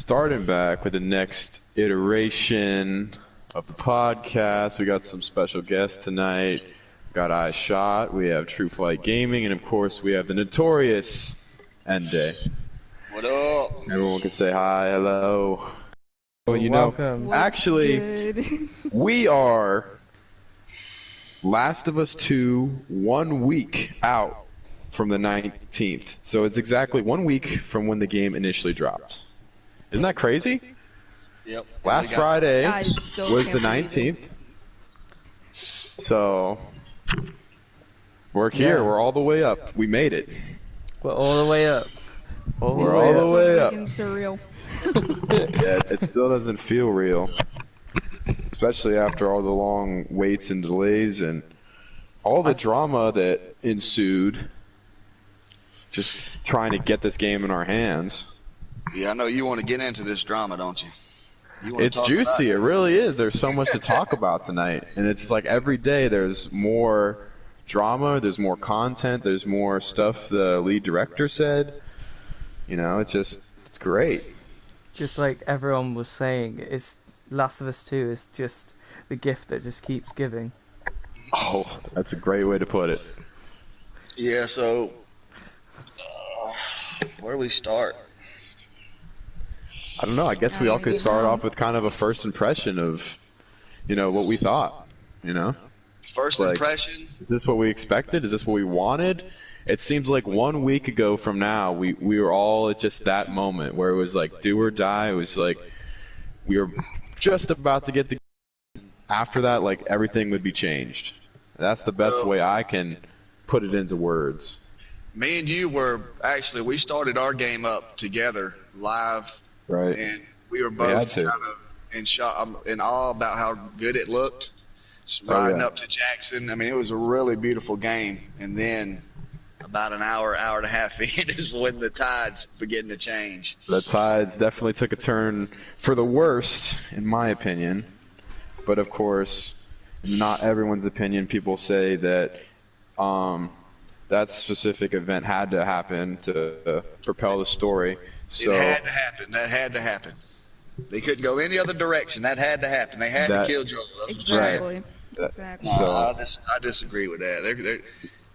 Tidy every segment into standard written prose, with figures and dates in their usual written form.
starting back with the next iteration of the podcast. We got some special guests tonight. We got iShot, we have True Flight Gaming, and of course we have the notorious Ende. What up? Everyone can say hi, hello. Well, you Welcome. know, actually, we are Last of Us 2 1 week out from the 19th. So it's exactly 1 week from when the game initially dropped. Isn't that crazy? Yep. Last Friday was the 19th. So we're here. Yeah. We're all the way up. We made it. We're all the way up. We're all the way up. Surreal. Yeah, it still doesn't feel real. Especially after all the long waits and delays and all the drama that ensued just trying to get this game in our hands. Yeah, I know you want to get into this drama, don't you? It's juicy. It really is. There's so much to talk about tonight. And it's like every day there's more drama, there's more content, there's more stuff the lead director said. You know, it's great. Just like everyone was saying, it's Last of Us 2 is just the gift that just keeps giving. Oh, that's a great way to put it. Yeah, so where do we start? I don't know. I guess we all could start off with kind of a first impression of, you know, what we thought, you know? First Like, impression? Is this what we expected? Is this what we wanted? It seems like 1 week ago from now, we were all at just that moment where it was like do or die. It was like we were just about to get the after that, like everything would be changed. That's the best way I can put it into words. Me and you we started our game up together live. Right. And we were both kind of in awe about how good it looked. Riding up to Jackson. I mean, it was a really beautiful game. And then about an hour and a half in is when the tides begin to change. The tides definitely took a turn for the worst, in my opinion. But of course, not everyone's opinion. People say that that specific event had to happen to propel the story. So, it had to happen. That had to happen. They couldn't go any other direction. That had to happen. They had to kill Joel. Exactly. Right. Exactly. So, I disagree with that.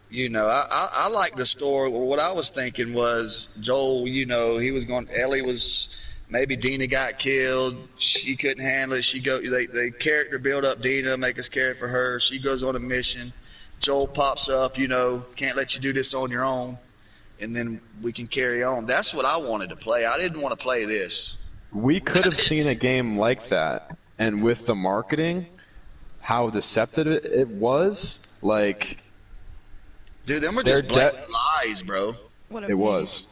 You know, I like the story. What I was thinking was Joel, you know, Ellie was, maybe Dina got killed. She couldn't handle it. They character build up Dina, make us care for her. She goes on a mission. Joel pops up, you know, can't let you do this on your own. And then we can carry on. That's what I wanted to play. I didn't want to play this. we could have seen a game like that, and with the marketing, how deceptive it was, like... Dude, them were just blatant lies, bro. It was.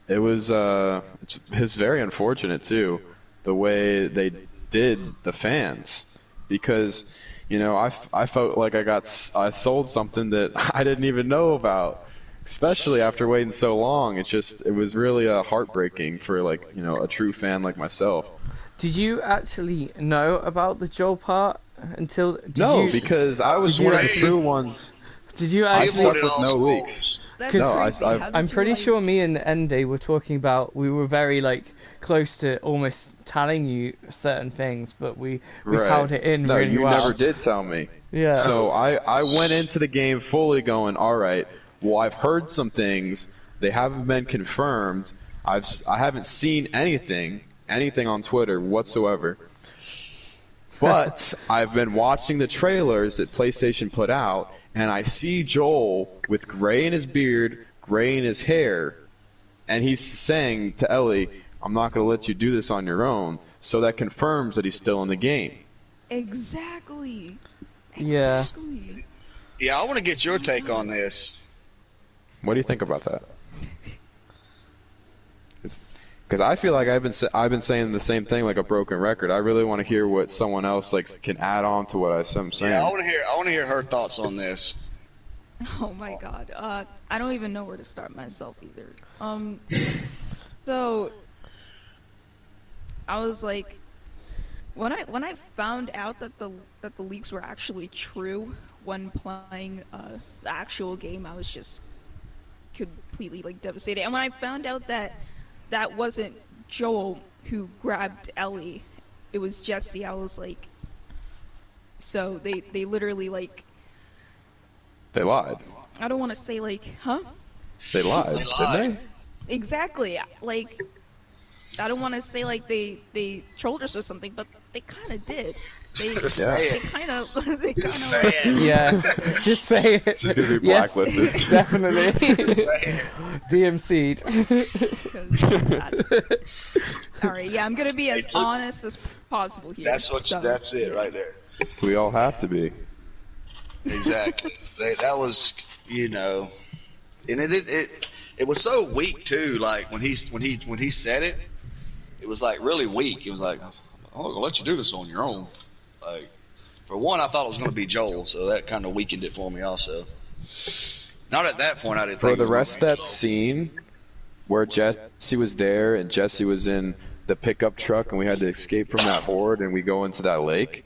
It was, it's very unfortunate, too, the way they did the fans. Because, you know, I felt like I sold something that I didn't even know about. Especially after waiting so long, it was really heartbreaking for, like, you know, a true fan like myself. Did you actually know about the Joel part until? Because I was one of the true ones. Did you I actually? stuck with no leaks. I'm pretty sure me and Ende were talking about. We were very close to almost telling you certain things, but we held it in really well. No, you never did tell me. Yeah. So I went into the game fully going, all right. Well, I've heard some things. They haven't been confirmed. I haven't seen anything on Twitter whatsoever. But I've been watching the trailers that PlayStation put out, and I see Joel with gray in his beard, gray in his hair, and he's saying to Ellie, I'm not going to let you do this on your own. So that confirms that he's still in the game. Exactly. Yeah. Yeah, I want to get your take on this. What do you think about that? Because I feel like I've been saying the same thing like a broken record. I really want to hear what someone else can add on to what I'm saying. Yeah, I want to hear her thoughts on this. Oh my god. I don't even know where to start myself either. So I was like, when I found out that the leaks were actually true when playing the actual game, I was just completely devastated. And when I found out that wasn't Joel who grabbed Ellie. It was Jesse. I was like, so they literally like. They lied. I don't want to say like, huh? They lied, didn't they? Exactly. Like, I don't want to say like they trolled us or something, but they kind of did. They kind of. Just say it. Yes, just say it. She's gonna be blacklisted. Yes, definitely. Just say it. DMC'd. Alright, yeah, I'm gonna be as honest as possible here. That's it right there. We all have to be. Exactly. That was, you know, and it was so weak too. Like when he said it, it was like really weak. It was like, I'm gonna let you do this on your own. Like, for one, I thought it was gonna be Joel, so that kind of weakened it for me also. Not at that point, I didn't think. For the rest of that scene, where Jesse was there and Jesse was in the pickup truck and we had to escape from that horde and we go into that lake.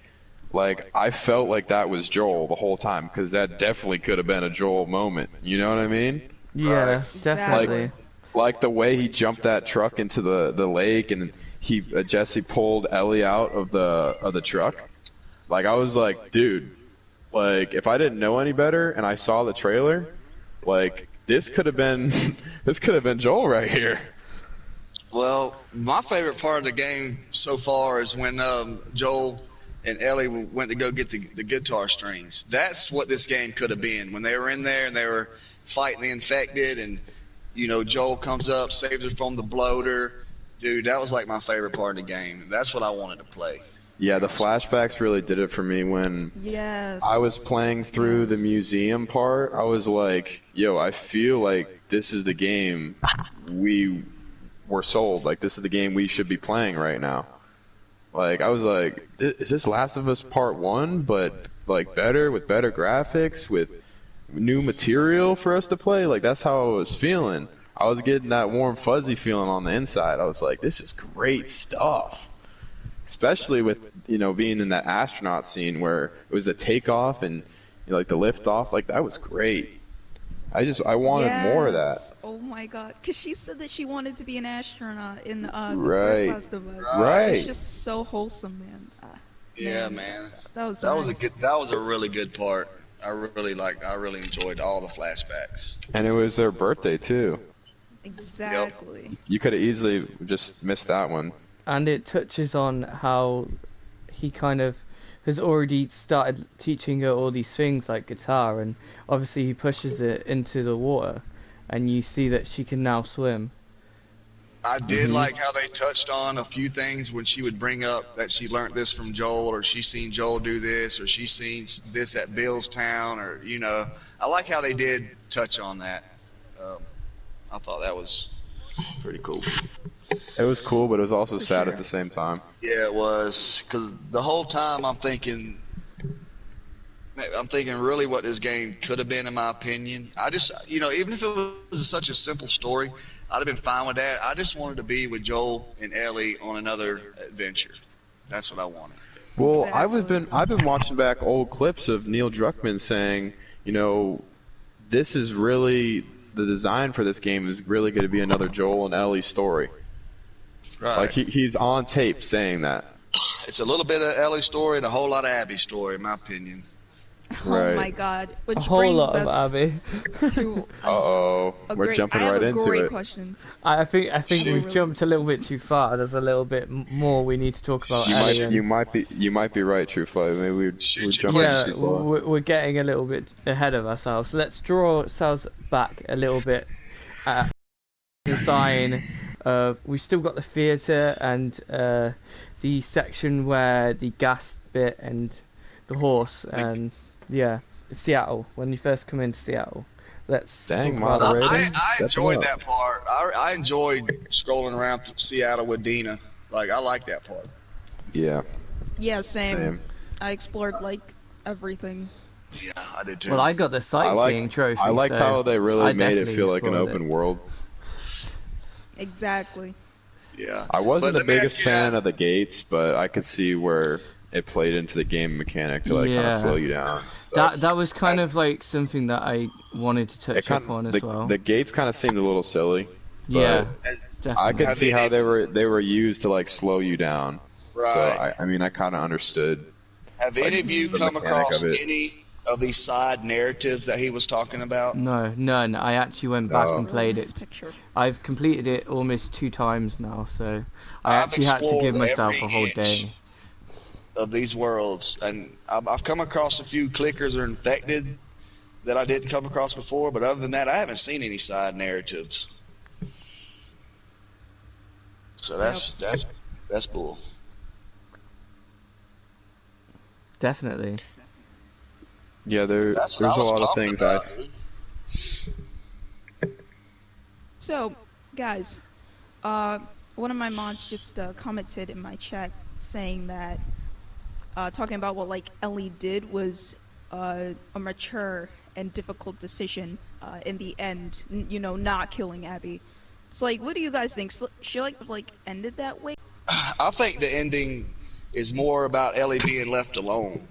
Like, I felt like that was Joel the whole time, because that definitely could have been a Joel moment. You know what I mean? Yeah, definitely. Like the way he jumped that truck into the lake, and Jesse pulled Ellie out of the truck. Like, I was like, dude, like, if I didn't know any better and I saw the trailer, like, this could have been Joel right here. Well, my favorite part of the game so far is when Joel and Ellie went to go get the guitar strings. That's what this game could have been. When they were in there and they were fighting the infected, and you know, Joel comes up, saves her from the bloater. Dude, that was like my favorite part of the game. That's what I wanted to play. Yeah, the flashbacks really did it for me. When I was playing through the museum part, I was like, yo, I feel like this is the game we were sold. Like, this is the game we should be playing right now. Like, I was like, is this Last of Us Part 1, but, like, better, with better graphics, with new material for us to play? Like, that's how I was feeling. I was getting that warm, fuzzy feeling on the inside. I was like, this is great stuff. Especially with, you know, being in that astronaut scene where it was the takeoff and, you know, like, the liftoff. Like, that was great. I wanted more of that. Oh my god, because she said that she wanted to be an astronaut in the Right. first Last of Us. Right. It's just so wholesome, man. Yeah, man. That was a really good part. I really enjoyed all the flashbacks. And it was their birthday, too. Exactly. Yep. You could have easily just missed that one. And it touches on how he kind of has already started teaching her all these things like guitar, and obviously he pushes it into the water and you see that she can now swim. I did like how they touched on a few things when she would bring up that she learned this from Joel, or she seen Joel do this, or she seen this at Bill's town, or, you know, I like how they did touch on that. I thought that was pretty cool. It was cool, but it was also sad at the same time. Yeah, it was, because the whole time I'm thinking really what this game could have been, in my opinion. I just, you know, even if it was such a simple story, I'd have been fine with that. I just wanted to be with Joel and Ellie on another adventure. That's what I wanted. Well, Exactly. I've been watching back old clips of Neil Druckmann saying, you know, this is really, the design for this game is really going to be another Joel and Ellie story. Right. Like, he's on tape saying that. It's a little bit of Ellie's story and a whole lot of Abby's story, in my opinion. Right. Oh my god. Which A whole brings lot of us Abby. to Uh-oh. We're jumping right into great it. question. I think we've jumped a little bit too far. There's a little bit more we need to talk about. You might be right, True Fly. Maybe we're jumping Yeah, too far. we're getting a little bit ahead of ourselves. So let's draw ourselves back a little bit at design. We've still got the theatre and the section where the gas bit and the horse and Seattle, when you first come into Seattle. Let's talk about the road. I enjoyed that part. I enjoyed scrolling around Seattle with Dina. Like, I like that part. Yeah. Yeah, same. I explored like everything. Yeah, I did too. Well, I got the sightseeing trophy. I liked so how they really I made it definitely feel like an explored open it. world. Exactly. Yeah. I wasn't But the let me biggest ask you fan that. of the gates, but I could see where it played into the game mechanic to like kind Yeah. of slow you down. So That was kind of like something that I wanted to touch it kind up on of, as well. the gates kind of seemed a little silly. Yeah, I definitely. could see how they were used to like slow you down. So Right. I mean I kind of understood Have like any of you the come mechanic across of it. any of these side narratives that he was talking about? No, none. I actually went back Oh. and Really played nice it. picture. I've completed it almost 2 times now, so I I've actually had to give explored myself every a whole inch day. of these worlds, and I've come across a few clickers or infected that I didn't come across before, but other than that, I haven't seen any side narratives. So Yep. that's bull. Definitely. Yeah, That's what I there's a was lot of pumped things I about, dude. So, guys, one of my mods just commented in my chat saying that talking about what like Ellie did was a mature and difficult decision in the end. You know, not killing Abby. It's like, what do you guys think? She like ended that way? I think the ending is more about Ellie being left alone.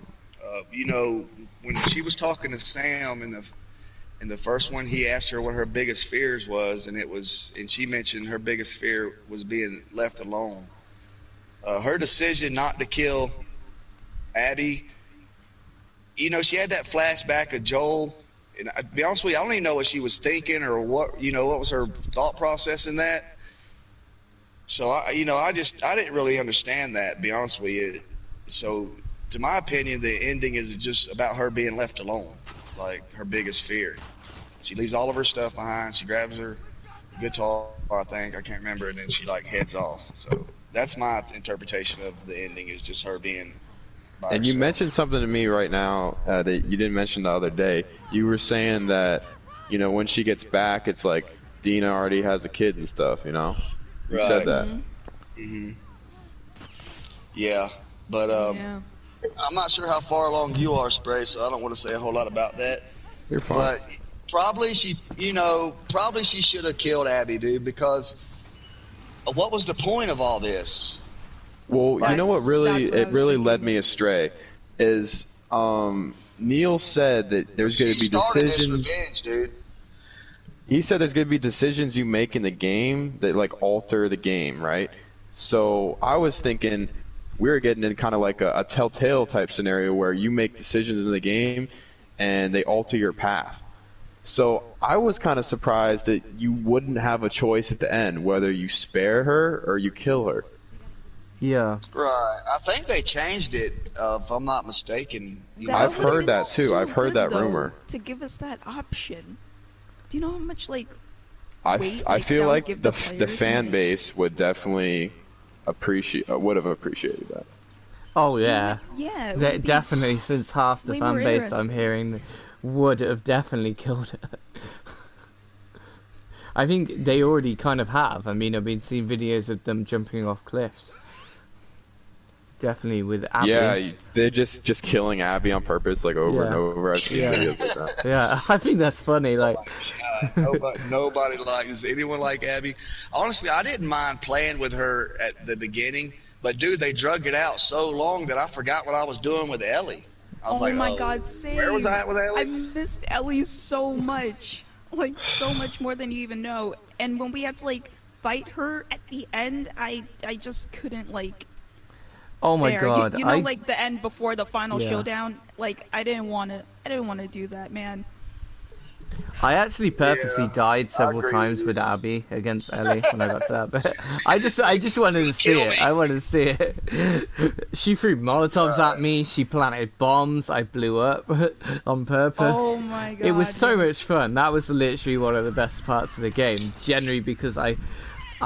You know, when she was talking to Sam in the first one, he asked her what her biggest fears was, and she mentioned her biggest fear was being left alone. Her decision not to kill Abby, you know, she had that flashback of Joel, and to be honest with you, I don't even know what she was thinking or what, you know, what was her thought process in that. So I didn't really understand that, to be honest with you. So, to my opinion, the ending is just about her being left alone, like her biggest fear. She leaves all of her stuff behind. She grabs her guitar, I think, I can't remember, and then she like heads off. So that's my interpretation of the ending is just her being by and you mentioned herself. something to me right now that you didn't mention the other day. You were saying that when she gets back, it's like Dina already has a kid and stuff. You said Right. that. hmm Yeah, but Yeah. I'm not sure how far along you are, Spray, so I don't want to say a whole lot about that. You're fine. But probably she should have killed Abby, dude, because what was the point of all this? Well, you know what That's what I it was really led thinking. me astray is Neil said that there's going She to be started this decisions. revenge, dude. He said there's going to be decisions you make in the game that like alter the game, right? So I was thinking we were getting in kind of like a telltale type scenario where you make decisions in the game and they alter your path. So I was kind of surprised that you wouldn't have a choice at the end whether you spare her or you kill her. Yeah. Right. I think they changed it, if I'm not mistaken. That I've would have heard been that too. so I've heard good, that though, rumor. to give us that option. Do you know how much like I weight I like, feel that would like give the players fan and, like, base would definitely would have appreciated that. Oh yeah. Yeah, it would be Definitely, since half the way more fan base I'm interesting. hearing would have definitely killed her. I think they already kind of have. I mean, I've been seeing videos of them jumping off cliffs. Definitely with Abby. Yeah, they're just killing Abby on purpose, like over and Yeah. over. I've seen Yeah. videos like that. Yeah, I think that's funny. Like, Nobody likes. Does anyone like Abby? Honestly, I didn't mind playing with her at the beginning, but dude, they drug it out so long that I forgot what I was doing with Ellie. I was Oh like, my oh, god, where was same. I at with I Ellie? missed Ellie so much. Like, so much more than you even know. And when we had to, like, fight her at the end, I just couldn't, like, oh my bear. god, You know, like, the end before the final Yeah. showdown? Like, I didn't want to do that, man. I actually purposely Yeah, died I several agree times with with you. Abby against Ellie when I got to that bit. I just wanted to see Kill it. me. I wanted to see it. She threw Molotovs at me. She planted bombs. I blew up on purpose. Oh my god. It was so yes. much fun. That was literally one of the best parts of the game. Generally, because I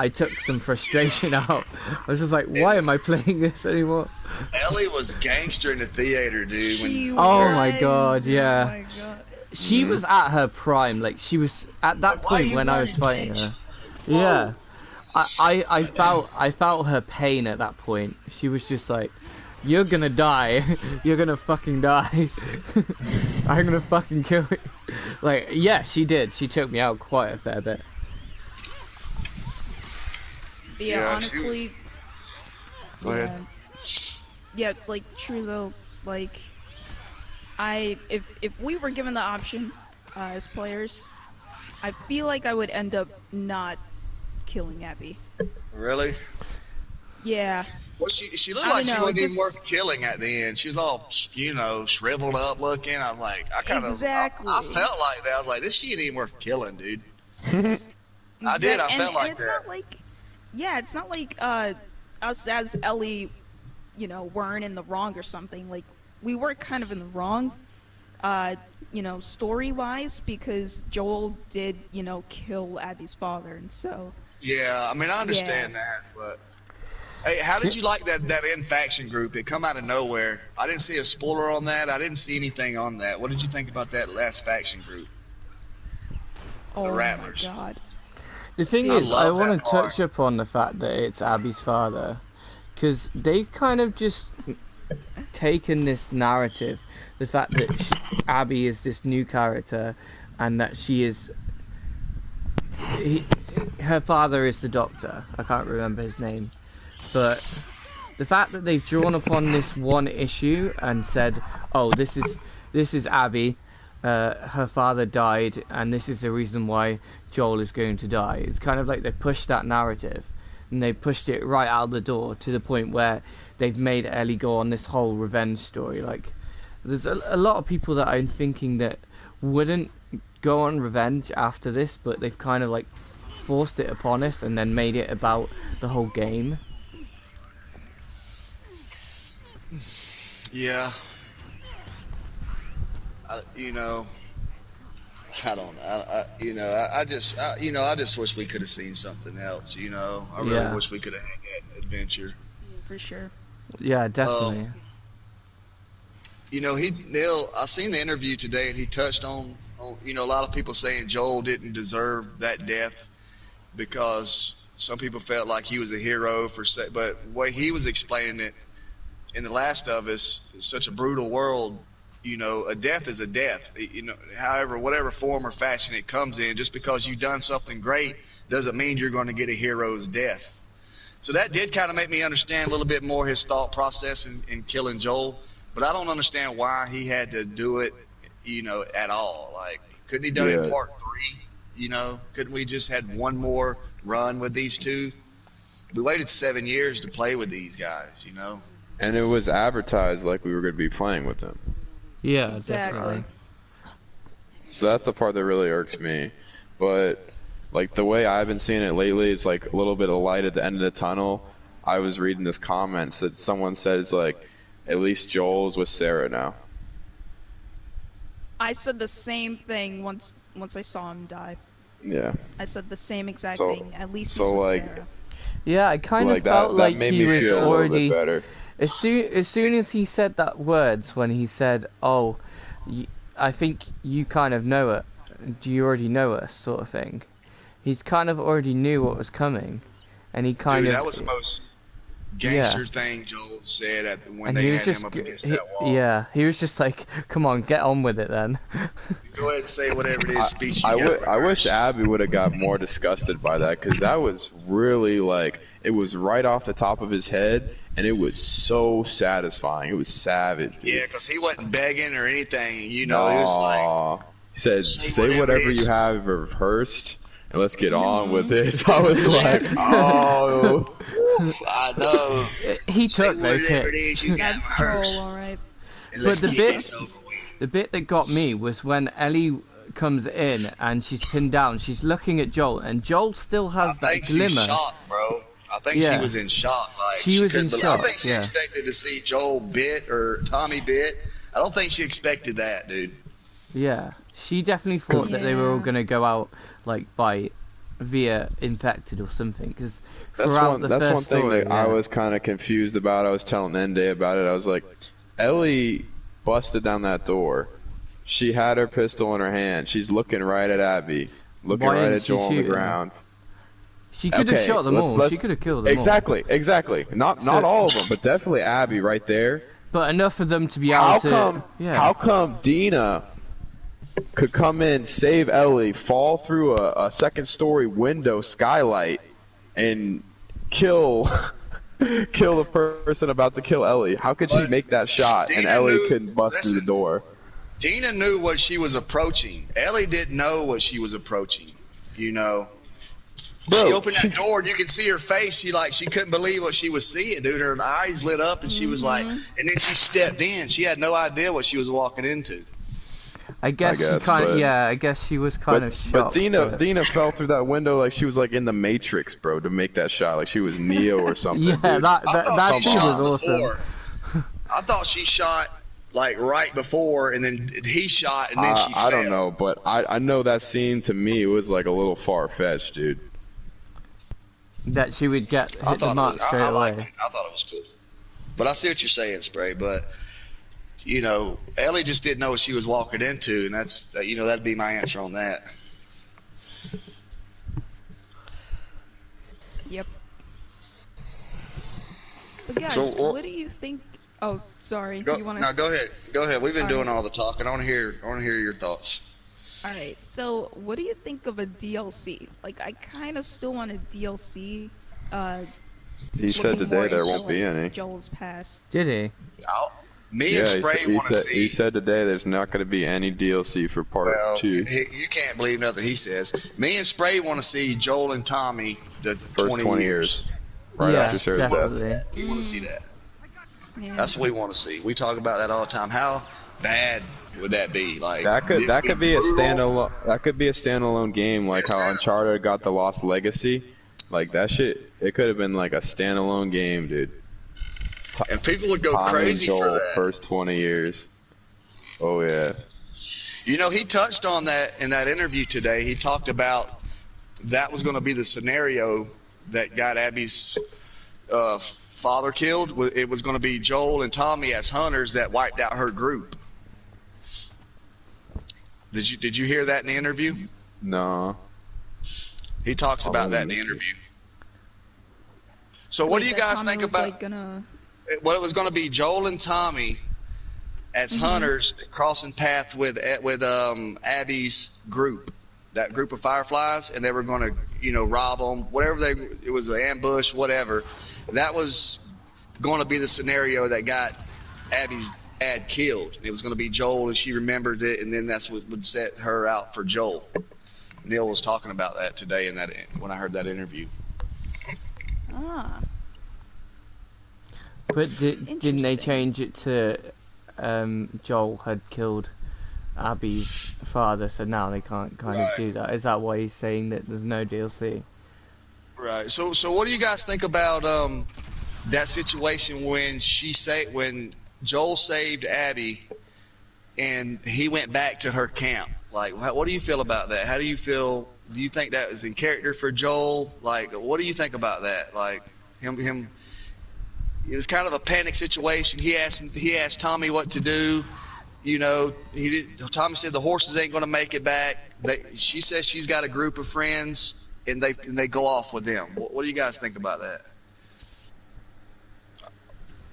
took some frustration out. I was just like, why am I playing this anymore? Ellie was gangster in the theater, dude. She Oh my was. god, yeah. Oh my god. She was at her prime. Like, she was at that point when I was fighting her. Yeah. I felt her pain at that point. She was just like, you're gonna die. You're gonna fucking die. I'm gonna fucking kill you. Like, yeah, she did. She took me out quite a fair bit. But Yeah, yeah, she honestly. Go ahead. Yeah, like, true though, like, if we were given the option as players, I feel like I would end up not killing Abby. Really? Yeah. Well, she looked I like don't she know, wasn't even just- worth killing at the end. She was all, shriveled up looking. I'm like, I Exactly. felt like that. I was like, this shit ain't even worth killing, dude. I did. I felt like it's that. not like, yeah, it's not like us as Ellie, weren't in the wrong or something. Like, we were kind of in the wrong, story-wise, because Joel did, kill Abby's father, and so. Yeah, I mean, I understand that, but hey, how did you like that in faction group? It come out of nowhere. I didn't see a spoiler on that. I didn't see anything on that. What did you think about that last faction group? Oh Rattlers. my god. The thing I is, I love want that to part. touch upon the fact that it's Abby's father, because they kind of just taken this narrative, the fact that Abby is this new character, and that she is. Her father is the doctor. I can't remember his name, but the fact that they've drawn upon this one issue and said, "Oh, this is Abby. Her father died, and this is the reason why Joel is going to die." It's kind of like they pushed that narrative, and they pushed it right out the door to the point where they've made Ellie go on this whole revenge story. Like, there's a lot of people that I'm thinking that wouldn't go on revenge after this, but they've kind of like forced it upon us and then made it about the whole game. Yeah. I don't know. I just wish we could have seen something else. I really wish we could have had that adventure. For sure. Yeah, definitely. I seen the interview today, and he touched on a lot of people saying Joel didn't deserve that death because some people felt like he was a hero but the way he was explaining it in The Last of Us, it's such a brutal world. A death is a death. However, whatever form or fashion it comes in, just because you've done something great doesn't mean you're going to get a hero's death. So that did kind of make me understand a little bit more his thought process in killing Joel. But I don't understand why he had to do it, at all. Like, couldn't he done it in part 3? Couldn't we just had one more run with these two? We waited 7 years to play with these guys, And it was advertised like we were going to be playing with them. Yeah, Exactly. definitely. So that's the part that really irks me. But like the way I've been seeing it lately is like a little bit of light at the end of the tunnel. I was reading this comments that someone said it's like, at least Joel's with Sarah now. I said the same thing once I saw him die. Yeah. I said the same exact So- thing. At least so, he's with like, Sarah. Yeah, I kind Like of felt that like made he me was feel a little already. bit better. As soon as he said that words, when he said, "Oh, I think you kind of know it. Do you already know us?" sort of thing. He's kind of already knew what was coming, and he kind Dude, of. that was the most gangster thing Joel said when And they he had was him just, up against that wall. yeah, he was just like, "Come on, get on with it, then." Go ahead and say whatever it is speech you I got. wish Abby would have got more disgusted by that, because that was really like, it was right off the top of his head, and it was so satisfying. It was savage. Dude. Yeah, because he wasn't begging or anything. He No. was like, He said, say whatever you have rehearsed, and let's get on with this. I was like, oh. I know. He took Say those whatever it hits. is you got That's Joel, rehearsed. alright. And But let's the get bit- this over with. The bit that got me was when Ellie comes in and she's pinned down. She's looking at Joel, and Joel still I has that think glimmer. she's shocked, bro. I think Yeah. she was in shock. Like She was in couldn't believe- shock, I think she yeah. expected to see Joel bit or Tommy bit. I don't think she expected that, dude. Yeah, she definitely thought that they were all Yeah. gonna go out like via infected or something. Because That's throughout one. the That's first one thing story, that I was kind of confused about. I was telling Nende about it. I was like, Ellie busted down that door. She had her pistol in her hand. She's looking right at Abby, looking Why right didn't at she Joel on the shoot him? ground. She could have Okay, shot them all. let's- She could have killed them Exactly. Not So- all of them, but definitely Abby right there. all. But enough for them to be How able to. come? Yeah. How come Dina could come in, save Ellie, fall through a second story window skylight, and kill the person about to kill Ellie? How could she But make that shot and Dina Ellie knew- couldn't bust through the listen. door? Dina knew what she was approaching. Ellie didn't know what she was approaching. Bro, she opened that door and you could see her face. She couldn't believe what she was seeing, dude. Her eyes lit up and she was like, and then she stepped in. She had no idea what she was walking into. I guess she kind of, yeah. I guess she was kind of shocked. But Dina fell through that window like she was like in the Matrix, bro, to make that shot, like she was Neo or something. Yeah, dude. that scene was awesome. I thought she shot like right before, and then he shot, and then she fell. I don't know, but I know that scene to me was like a little far fetched, dude. That she would hit the mark straight away. I thought it was cool. But I see what you're saying, Spray. But you know, Ellie just didn't know what she was walking into, and that'd be my answer on that. Yep. But guys, what do you think? Oh, sorry. You wanna... No, go ahead. Go ahead. We've been doing all the talking. I want to hear your thoughts. All right. So, what do you think of a DLC? Like, I kind of still want a DLC. He said today there won't be any. Joel's past. Did he? Me and Spray want to see. He said today there's not going to be any DLC for part 2. You can't believe nothing he says. Me and Spray want to see Joel and Tommy the first 20 years. Right after Sarah's death. We want to see that. Yeah. That's what we want to see. We talk about that all the time. How bad would that be? Like that could be a standalone. That could be a standalone game, like how Uncharted got the Lost Legacy. Like that shit, it could have been like a standalone game, dude. And people would go crazy for that. First 20 years. Oh yeah. You know, he touched on that in that interview today. He talked about that was going to be the scenario that got Abby's father killed. It was going to be Joel and Tommy as hunters that wiped out her group. Did you hear that in the interview? No. He talks about that in the interview. So what do you guys think about what it was going to be? Joel and Tommy as hunters crossing path with Abby's group, that group of Fireflies, and they were going to rob them, whatever it was, an ambush, whatever. That was going to be the scenario that got Abby's dad killed. It was going to be Joel, and she remembered it, and then that's what would set her out for Joel. Neil was talking about that today when I heard that interview. Ah. But didn't they change it to Joel had killed Abby's father, so now they can't kind of do that? Is that why he's saying that there's no DLC? Right. So what do you guys think about that situation when when Joel saved Abby and he went back to her camp? Like, what do you feel about that? How do you feel? Do you think that was in character for Joel? Like, what do you think about that? Like, him. It was kind of a panic situation. He asked Tommy what to do. Tommy said the horses ain't going to make it back. She says she's got a group of friends, and they go off with them. What do you guys think about that?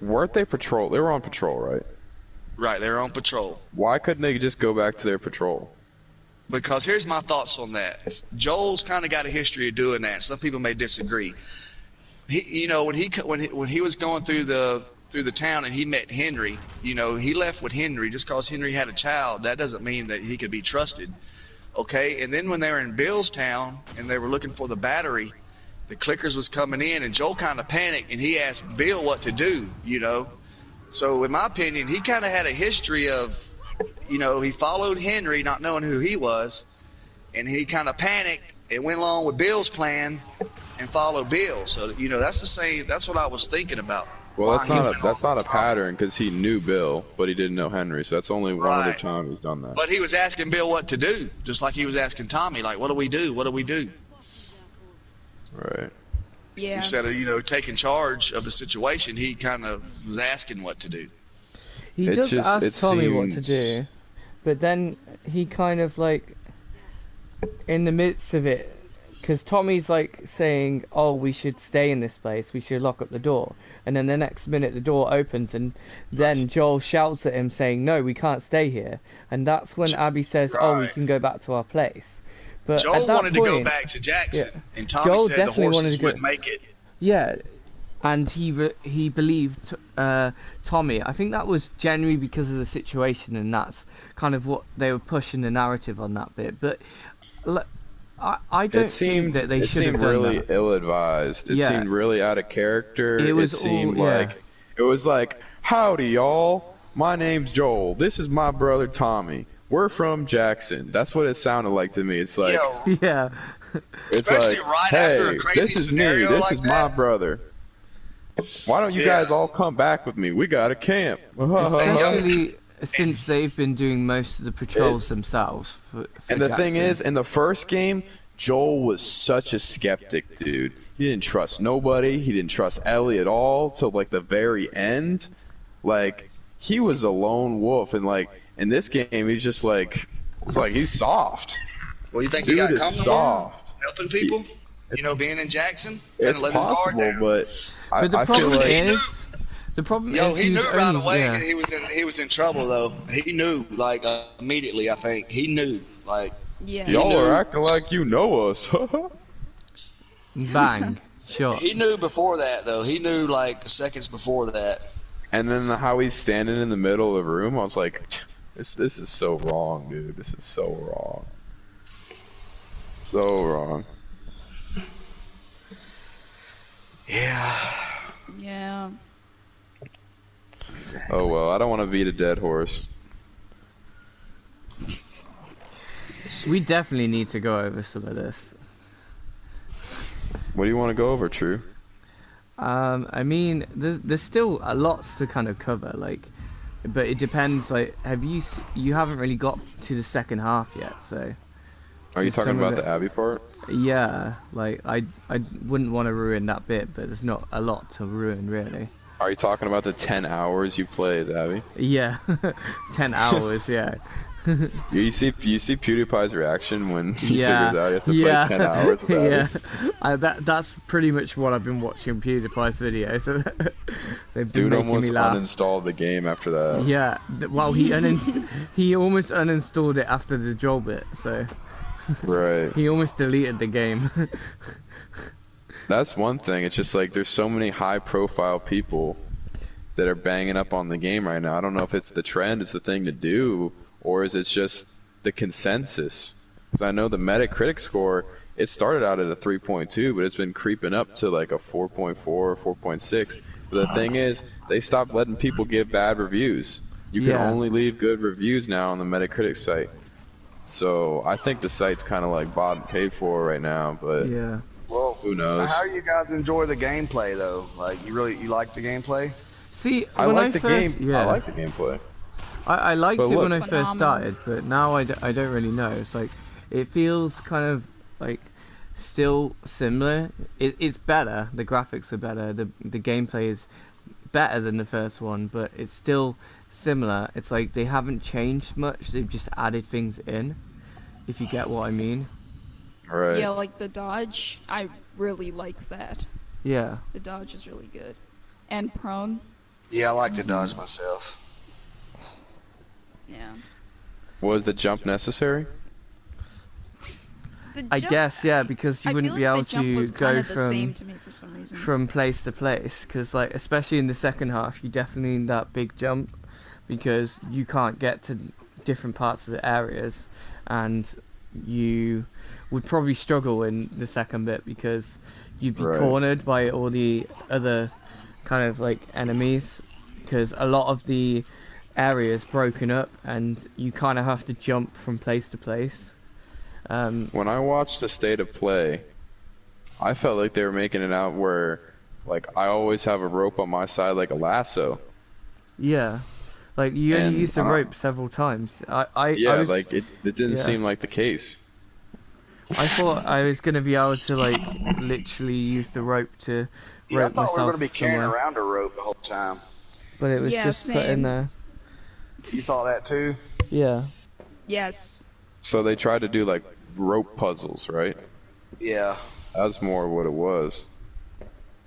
Weren't they patrol? They were on patrol, right? Right, they were on patrol. Why couldn't they just go back to their patrol? Because here's my thoughts on that. Joel's kind of got a history of doing that. Some people may disagree. When he was going through the town and he met Henry, he left with Henry just because Henry had a child. That doesn't mean that he could be trusted. Okay, and then when they were in Bill's town and they were looking for the battery, the clickers was coming in, and Joel kind of panicked and he asked Bill what to do. So in my opinion, he kind of had a history of, he followed Henry not knowing who he was, and he kind of panicked and went along with Bill's plan and followed Bill. So that's the same. That's what I was thinking about. Well, that's not a pattern, because he knew Bill, but he didn't know Henry. So that's only one other time he's done that. But he was asking Bill what to do, just like he was asking Tommy, like, what do we do? What do we do? Right. Yeah. Instead of taking charge of the situation, he kind of was asking what to do. He does ask Tommy what to do, but then he kind of in the midst of it, because Tommy's saying, "Oh, we should stay in this place. We should lock up the door." And then the next minute, the door opens, and then Joel shouts at him, saying, "No, we can't stay here." And that's when Abby says, "Oh, we can go back to our place." But Joel at that wanted point, to go back to Jackson, and Tommy Joel said definitely the horses wanted to wouldn't make it. Yeah, and he believed Tommy. I think that was generally because of the situation, and that's kind of what they were pushing the narrative on that bit. But I don't think that they it should have seemed done really that. ill-advised. It Yeah. seemed really out of character. It was seemed all, yeah. like it was like, "Howdy, y'all. My name's Joel. This is my brother Tommy. We're from Jackson." That's what it sounded like to me. It's like, Yo, Yeah. it's especially like, right after a "Hey, crazy this is me. scenario This like is that. my brother. Why don't you Yeah. guys all come back with me? We got a camp." Especially since they've been doing most of the patrols themselves. For And the thing Jackson. is, in the first game, Joel was such a skeptic, dude. He didn't trust nobody. He didn't trust Ellie at all till like the very end. Like, he was a lone wolf, and like in this game, he's just like, it's like he's soft. Well, you think he Dude got is comfortable soft. helping people? You know, being in Jackson, It's and let his guard possible, down. but But the I feel problem like is, the problem Yo, is he knew was right only, away yeah. that he was in trouble though. He knew like immediately. I think he knew like Yeah. y'all knew. are acting like you know us. Bang, shot. he knew before that though. He knew like seconds before that. And then how he's standing in the middle of the room, I was like, this is so wrong, dude. This is so wrong. So wrong. Yeah. Yeah. Oh well, I don't want to beat a dead horse. We definitely need to go over some of this. What do you want to go over, True? I mean, there's still a lots to kind of cover, like, but it depends. Like, you haven't really got to the second half yet, so. Are you Just talking some of about the Abby part? Yeah, like I wouldn't want to ruin that bit, but there's not a lot to ruin really. Are you talking about the 10 hours you play as Abby? Yeah, 10 hours. Yeah. You see PewDiePie's reaction when he Yeah, figures out he has to yeah, play 10 hours with Abby? yeah. That's pretty much what I've been watching PewDiePie's videos. They've been Dude making almost me laugh. uninstalled the game after that. Yeah, well he almost uninstalled it after the Joel bit, so Right. he almost deleted the game. That's one thing. It's just like there's so many high-profile people that are banging up on the game right now. I don't know if it's the trend, it's the thing to do, or is it just the consensus? Because I know the Metacritic score, it started out at a 3.2, but it's been creeping up to like a 4.4, 4.6. But the thing is, they stopped letting people give bad reviews. You can Yeah. only leave good reviews now on the Metacritic site. So I think the site's kind of like bought and paid for right now, but Yeah. Well, who knows? how do you guys enjoy the gameplay though? Like you like the gameplay? See, I when like the first, game. yeah. I like the gameplay. I liked But it look- when I first Phenomenal. started, but now I don't really know. It's like, it feels kind of like still similar. It's better, the graphics are better, the gameplay is better than the first one, but it's still similar. It's like they haven't changed much, they've just added things in, if you get what I mean. Right. Yeah, like the dodge. I really like that. Yeah. The dodge is really good. And prone. Yeah, I like the dodge myself. Yeah. Was the jump necessary? The I jump- guess, yeah, because you I wouldn't feel be like able the jump to was go kind of the same to me for some reason. from place to place, because like especially in the second half you definitely need that big jump, because you can't get to different parts of the areas, and you would probably struggle in the second bit because you'd be Right. cornered by all the other kind of like enemies, because a lot of the areas broken up and you kind of have to jump from place to place. When I watched the state of play, I felt like they were making it out where, like, I always have a rope on my side like a lasso. Yeah, like you And, only used the rope several times. I Yeah, was, like it didn't yeah. seem like the case. I thought I was gonna be able to like literally use the rope to Yeah, I rope thought we myself were going to be carrying somewhere, around a rope the whole time. but it was Yeah, just put in same. there. You thought that too? Yeah, Yes. So they tried to do like rope puzzles, right? Yeah. That's more what it was.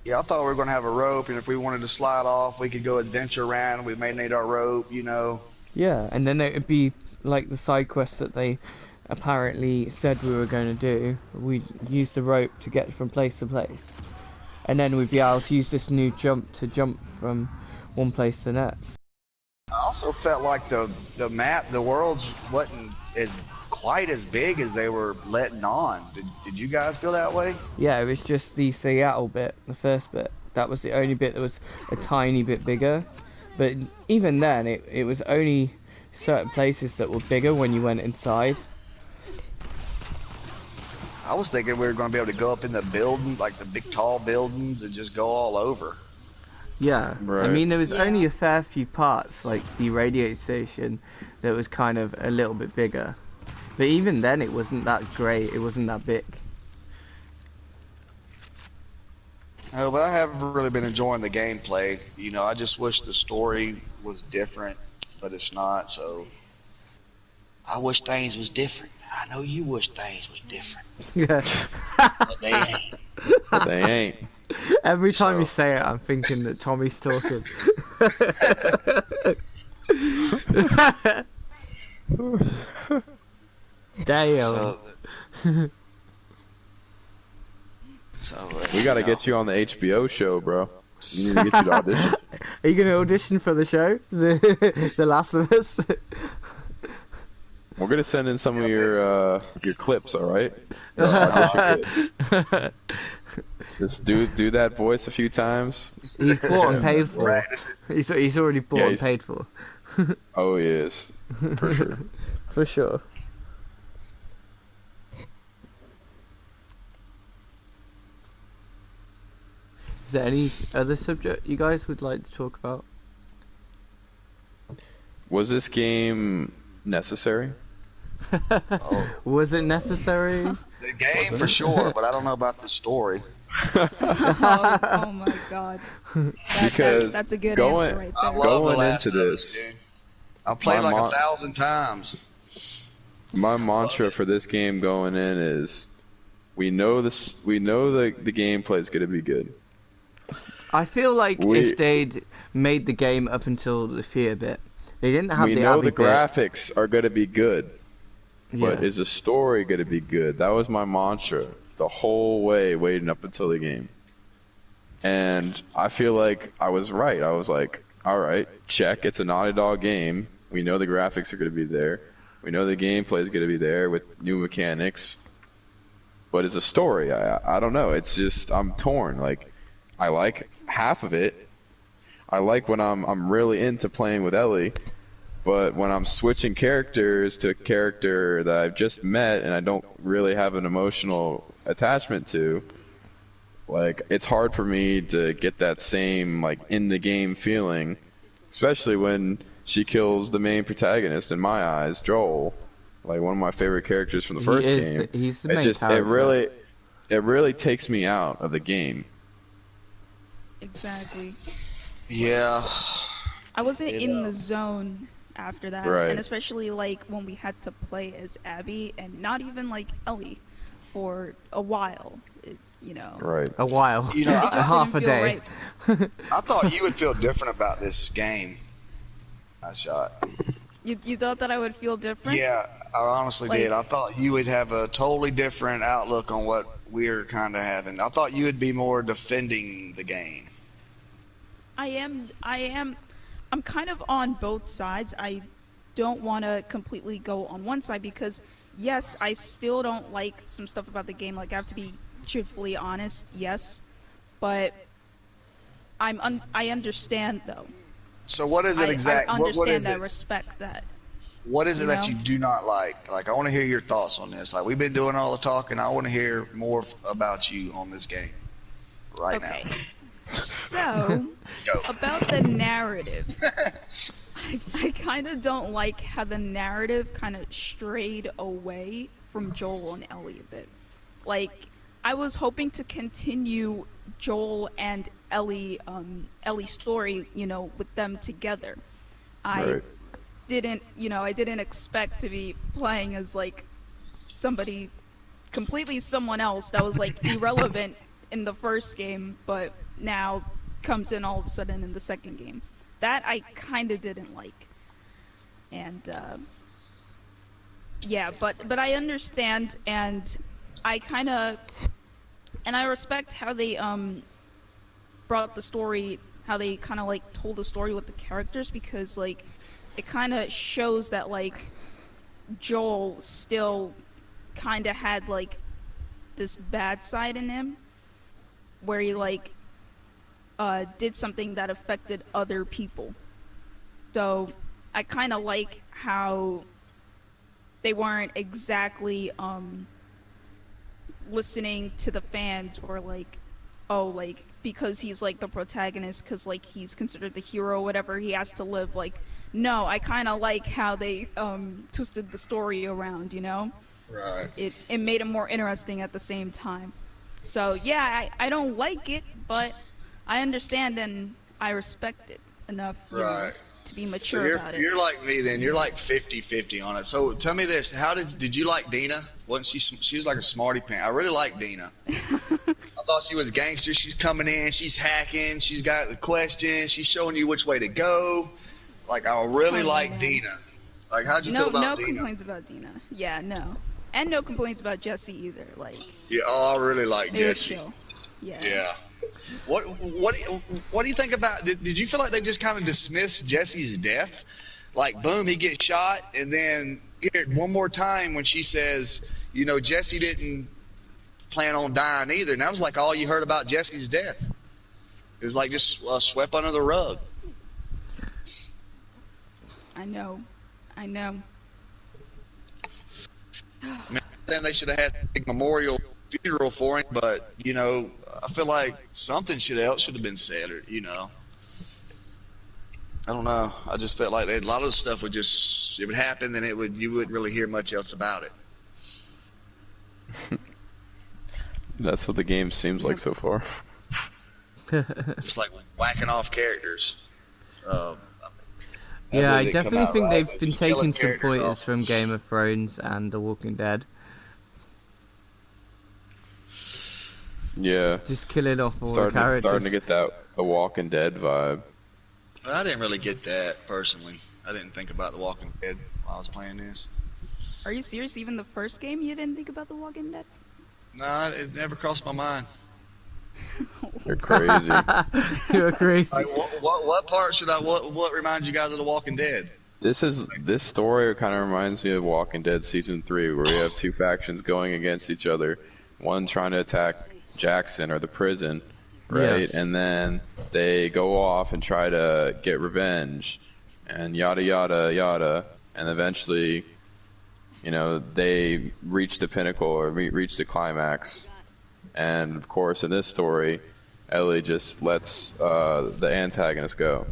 Yeah, I thought we were going to have a rope, and if we wanted to slide off, we could go adventure around. We may need our rope, you know. yeah, and then it would be like the side quests that they apparently said we were going to do. We'd use the rope to get from place to place, and then we'd be able to use this new jump to jump from one place to the next. I also felt like the map, the worlds wasn't as quite as big as they were letting on. Did you guys feel that way? Yeah, it was just the Seattle bit, the first bit. That was the only bit that was a tiny bit bigger. But even then, it was only certain places that were bigger when you went inside. I was thinking we were going to be able to go up in the building, like the big tall buildings, and just go all over. Yeah, Right. I mean, there was Yeah. only a fair few parts, like the radio station, that was kind of a little bit bigger. But even then, it wasn't that great. It wasn't that big. Oh, but I haven't really been enjoying the gameplay. You know, I just wish the story was different, but it's not. So I wish things was different. I know you wish things was different, Yeah. but they ain't. But they ain't. Every time you So- say it, I'm thinking that Tommy's talking. Damn. We gotta get you on the HBO show, bro. We need to get you to audition. Are you going to audition for the show? The Last of Us? We're gonna send in some of your clips, all right? Just do that voice a few times. He's bought and paid for. Practice it. He's already bought Yeah, and paid for. Oh yes, for sure. For sure. Is there any other subject you guys would like to talk about? Was this game necessary? Was it necessary? The game for sure, but I don't know about the story. Oh my god. Because That's a good going- answer right I there. love The Going Last into of this, Us, dude. I played my like mom- 1,000 times. My mantra for this game going in is, we know this. We know the gameplay is gonna be good. I feel like We- if they'd made the game up until the fear bit, they didn't have We the know Abby the graphics are gonna be good, bit. but Yeah. is the story gonna be good? That was my mantra the whole way, waiting up until the game. And I feel like I was right. I was like, all right, check. It's a Naughty Dog game. We know the graphics are gonna be there. We know the gameplay is gonna be there with new mechanics. But as a story, I don't know. It's just I'm torn. Like, I like half of it. I like when I'm really into playing with Ellie, but when I'm switching characters to a character that I've just met and I don't really have an emotional attachment to, like, it's hard for me to get that same like in the game feeling, especially when she kills the main protagonist in my eyes, Joel, like one of my favorite characters from the first game. He's the It main just character. it really takes me out of the game. Exactly. Yeah. I wasn't It, in the zone after that, Right. and especially like when we had to play as Abby and not even like Ellie for a while. You know, Right. A while. You know, it just half didn't a feel day. right. I thought you would feel different about this game. I shot. You thought that I would feel different? Yeah, I honestly Like- did. I thought you would have a totally different outlook on what we're kind of having. I thought you would be more defending the game. I am. I'm kind of on both sides. I don't want to completely go on one side because, yes, I still don't like some stuff about the game. Like, I have to be truthfully honest, yes, but I understand though. So what is it I exactly? What understand is that, it? respect that. What is it you that know? you do not like? Like, I want to hear your thoughts on this. Like, we've been doing all the talking. I want to hear more about you on this game right Okay. now. So, Go. about the narrative, I kind of don't like how the narrative kind of strayed away from Joel and Ellie a bit. Like, I was hoping to continue Joel and Ellie's story, you know, with them together. I didn't expect to be playing as like somebody completely someone else that was like irrelevant in the first game, but now comes in all of a sudden in the second game. That I kind of didn't like. And yeah, but I understand, and I kind of and I respect how they brought the story, how they kind of like told the story with the characters, because like it kind of shows that like Joel still kind of had like this bad side in him, where he like did something that affected other people. So I kind of like how they weren't exactly listening to the fans, or like, oh, like because he's like the protagonist, because like he's considered the hero or whatever, he has to live. Like, no, I kind of like how they twisted the story around, you know. Right. It made it more interesting at the same time. So yeah, I don't like it, but I understand and I respect it enough, you know, Right. to be So mature about it. you're like me then. You're like 50-50 on it. So tell me this: how did you like Dina? Wasn't she? She was like a smarty pants. I really like Dina. I thought she was gangster. She's coming in. She's hacking. She's got the questions. She's showing you which way to go. Like I really Oh, like man. Dina. Like how'd you No, feel about no Dina? complaints about Dina. Yeah, no, and no complaints about Jesse either. Like, Yeah. Oh, I really like they were Jesse. chill. Yeah. Yeah. What do you think about? Did you feel like they just kind of dismissed Jesse's death? Like, boom, he gets shot, and then here one more time when she says, you know, Jesse didn't plan on dying either, and that was like all you heard about Jesse's death. It was like just swept under the rug. I know. I know. I mean, then they should have had a big memorial funeral for him, but you know, I feel like something else should have been said, or you know. I don't know. I just felt like a lot of the stuff would happen, and you wouldn't really hear much else about it. That's what the game seems like so far. Just like whacking off characters. Yeah, I really didn't come definitely out think right, they've but been just killing taking some characters pointers off. from Game of Thrones and The Walking Dead. Yeah, Just killing off all the characters. starting to get that The Walking Dead vibe. I didn't really get that personally. I didn't think about The Walking Dead while I was playing this. Are you serious? Even the first game, you didn't think about The Walking Dead? No, it never crossed my mind. You're crazy. You're crazy. Like, what part should I? What reminds you guys of The Walking Dead? This story kind of reminds me of Walking Dead season 3, where we have two factions going against each other. One trying to attack Jackson or the prison, right? Yeah. And then they go off and try to get revenge, and yada yada yada, and eventually, you know, they reach the pinnacle or reach the climax. And of course, in this story, Ellie just lets the antagonist go.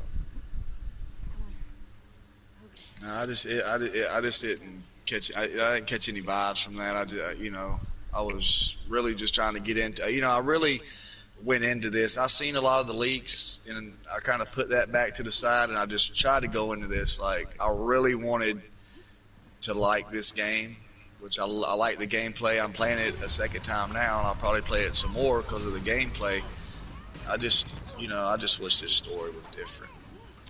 No, I just didn't catch. I didn't catch any vibes from that. I was really just trying to get into. I really went into this. I seen a lot of the leaks, and I kind of put that back to the side, and I just tried to go into this like I really wanted to like this game, which I like the gameplay. I'm playing it a second time now, and I'll probably play it some more because of the gameplay. I just wish this story was different.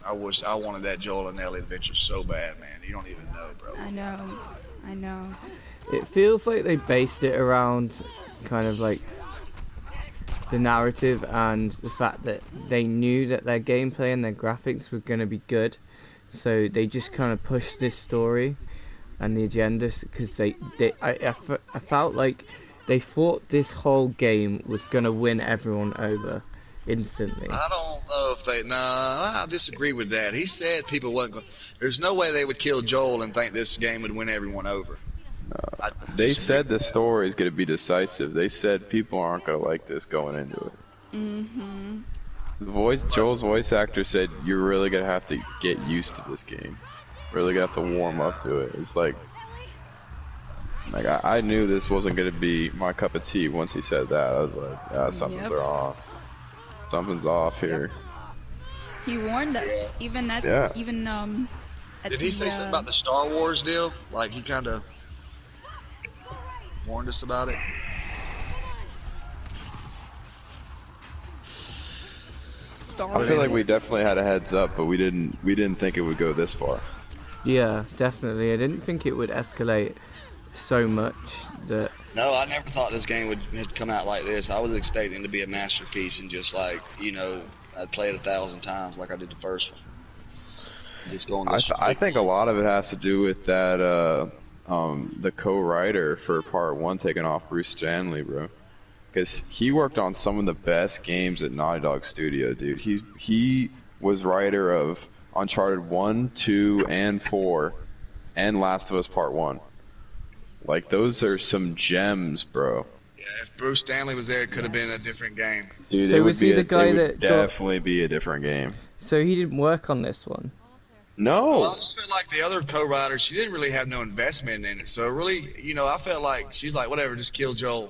I wanted that Joel and Ellie adventure so bad, man. You don't even know, bro. I know. It feels like they based it around kind of like the narrative and the fact that they knew that their gameplay and their graphics were going to be good, so they just kind of pushed this story and the agenda because I felt like they thought this whole game was going to win everyone over instantly. I don't know if they. I disagree with that. He said people wasn't going. There's no way they would kill Joel and think this game would win everyone over. They said the story is going to be decisive. They said people aren't going to like this going into it. Joel's voice actor said you're really going to have to get used to this game. Really going to have to warm up to it. It's like I knew this wasn't going to be my cup of tea once he said that. I was like, something's off. Something's off here. He warned us. Even at Did the, he say something about the Star Wars deal? Like he kind of warned us about it. I feel like we definitely had a heads up, but we didn't think it would go this far. Yeah, definitely. I didn't think it would escalate so much that. No, I never thought this game had come out like this. I was expecting it to be a masterpiece and just like I'd play it 1,000 times like I did the first one. Just going. I think a lot of it has to do with that the co-writer for Part 1 taking off Bruce Stanley, bro. Because he worked on some of the best games at Naughty Dog Studio, dude. He was writer of Uncharted 1, 2, and 4, and Last of Us Part 1. Like, those are some gems, bro. Yeah, if Bruce Stanley was there, it could have been a different game. Dude, So it was would be he the guy that got- definitely be a different game. So he didn't work on this one. No. Well, I just feel like the other co-writer, she didn't really have no investment in it. So really, I felt like she's like, whatever, just kill Joel.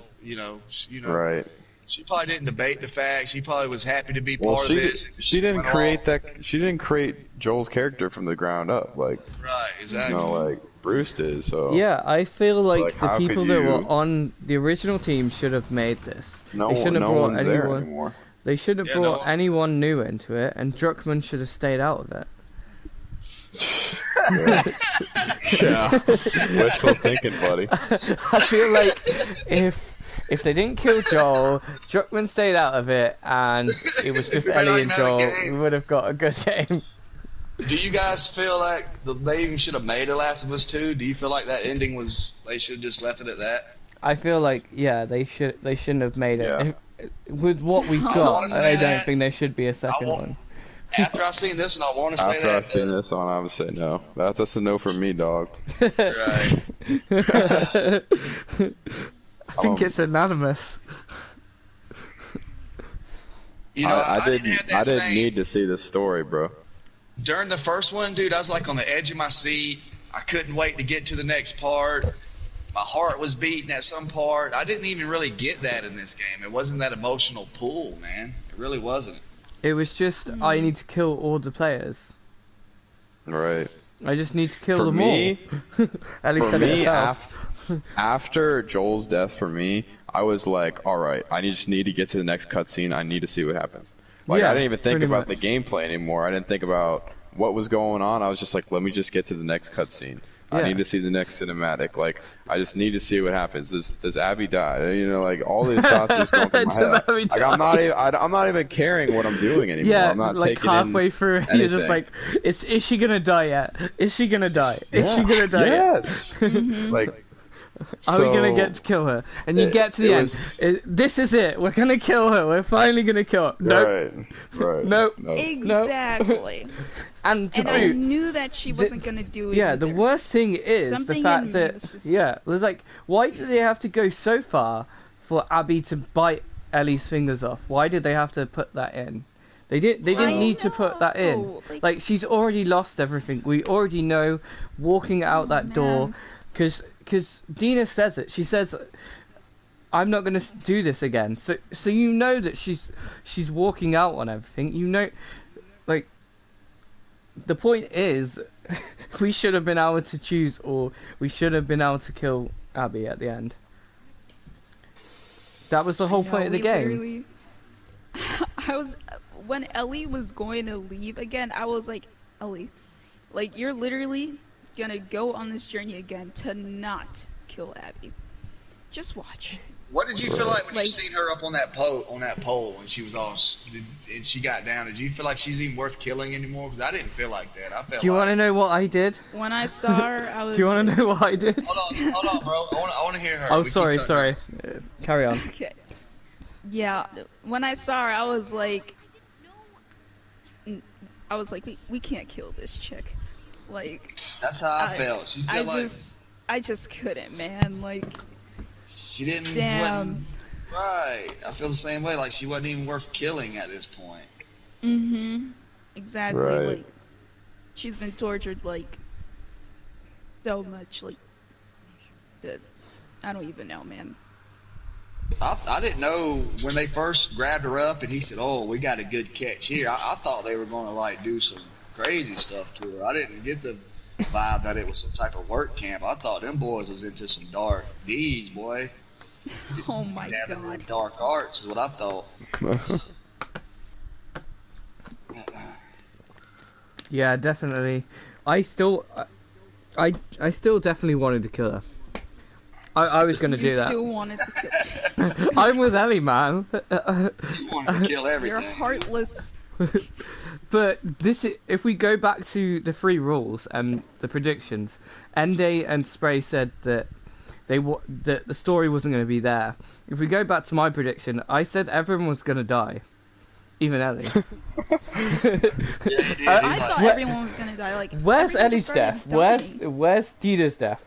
Right. She probably didn't debate the fact. She probably was happy to be Well, part of this. she didn't went create off. that. She didn't create Joel's character from the ground up, like Right, exactly. like Bruce did. So Yeah, I feel like, Like, the how people could that were you- on the original team should have made this. no, They shouldn't have no brought one's there anyone. anymore. They should have Yeah, brought no. anyone new into it, and Druckmann should have stayed out of it. Yeah, wishful thinking, buddy. I feel like if they didn't kill Joel, Druckmann stayed out of it, and it was just We Ellie might and have a Joel, game. we would have got a good game. Do you guys feel like they even should have made a Last of Us 2? Do you feel like that ending they should have just left it at that? I feel like they shouldn't have made it. Yeah. With what we've I got, wanna say I don't that. think there should be a second want- one. After I seen this, and I want to say After I've that. seen this one, I would say no. That's a no for me, dog. Right. I think Um, it's anonymous. I didn't have that didn't same- need to see this story, bro. During the first one, dude, I was like on the edge of my seat. I couldn't wait to get to the next part. My heart was beating at some part. I didn't even really get that in this game. It wasn't that emotional pull, man. It really wasn't. It was just I need to kill all the players. Right. I just need to kill For them me, all. Ellie for said it me, herself. after Joel's death, for me, I was like, all right, I just need to get to the next cutscene. I need to see what happens. Like, Yeah, I didn't even think pretty about much. the gameplay anymore. I didn't think about what was going on. I was just like, let me just get to the next cutscene. I Yeah. need to see the next cinematic. Like, I just need to see what happens. Does Abby die? Like all these thoughts are just going through my Does head. Abby Like, I'm die? not even caring what I'm doing anymore. Yeah, I'm not like taking halfway in through, anything. you're just like, is she gonna die yet? Is she gonna die? Is she Yeah. gonna die yet? Yes. Like, Are we gonna so- get to kill her? And you get to the it end. was- This is it. We're gonna kill her. We're finally gonna kill her. Nope. Right. Nope. Exactly. And to And I boot, knew that she wasn't gonna do it. yeah, the either. worst thing is Something the fact in that me was- yeah, it was like, why did they have to go so far for Abby to bite Ellie's fingers off? Why did they have to put that in? They didn't I need to put that in. know, Like, she's already lost everything. We already know walking out that door, man. because Dina says it. She says, "I'm not gonna do this again." So you know that she's walking out on everything. You know, like, the point is, we should have been able to choose, or we should have been able to kill Abby at the end. That was the whole point of the we game. literally- I was when Ellie was going to leave again. I was like, Ellie, like you're literally gonna go on this journey again to not kill Abby. Just watch. What did you feel like when you Like- seen her up on that pole and she was and she got down? Did you feel like she's even worth killing anymore? Because I didn't feel like that. I felt Do you like, want to know what I did? When I saw her, I was. Do you want to know what I did? Hold on, bro. I want to hear her. Oh, We keep sorry. cutting. Carry on. Okay. Yeah, when I saw her, I was like, we can't kill this chick. Like, That's how I felt. She felt like I just couldn't, man. Like, she didn't. damn. wasn't- Right. I feel the same way. Like she wasn't even worth killing at this point. Exactly. Right. Like, she's been tortured like so much. Like, I don't even know, man. I didn't know when they first grabbed her up and he said, "Oh, we got a good catch here." I thought they were going to like do some crazy stuff to her. I didn't get the vibe that it was some type of work camp. I thought them boys was into some dark deeds, boy. Oh my Dabbing god. in dark arts is what I thought. Yeah, definitely. I still definitely wanted to kill her. I was gonna You do that. still wanted to kill. I'm with Ellie, man. You wanted to kill You're everything. heartless. But if we go back to the 3 rules and the predictions, Ende and Spray said that that the story wasn't going to be there. If we go back to my prediction, I said everyone was going to die, even Ellie. I thought everyone was gonna die. Like, where's everyone Ellie's just started death? dying. Where's Dina's death?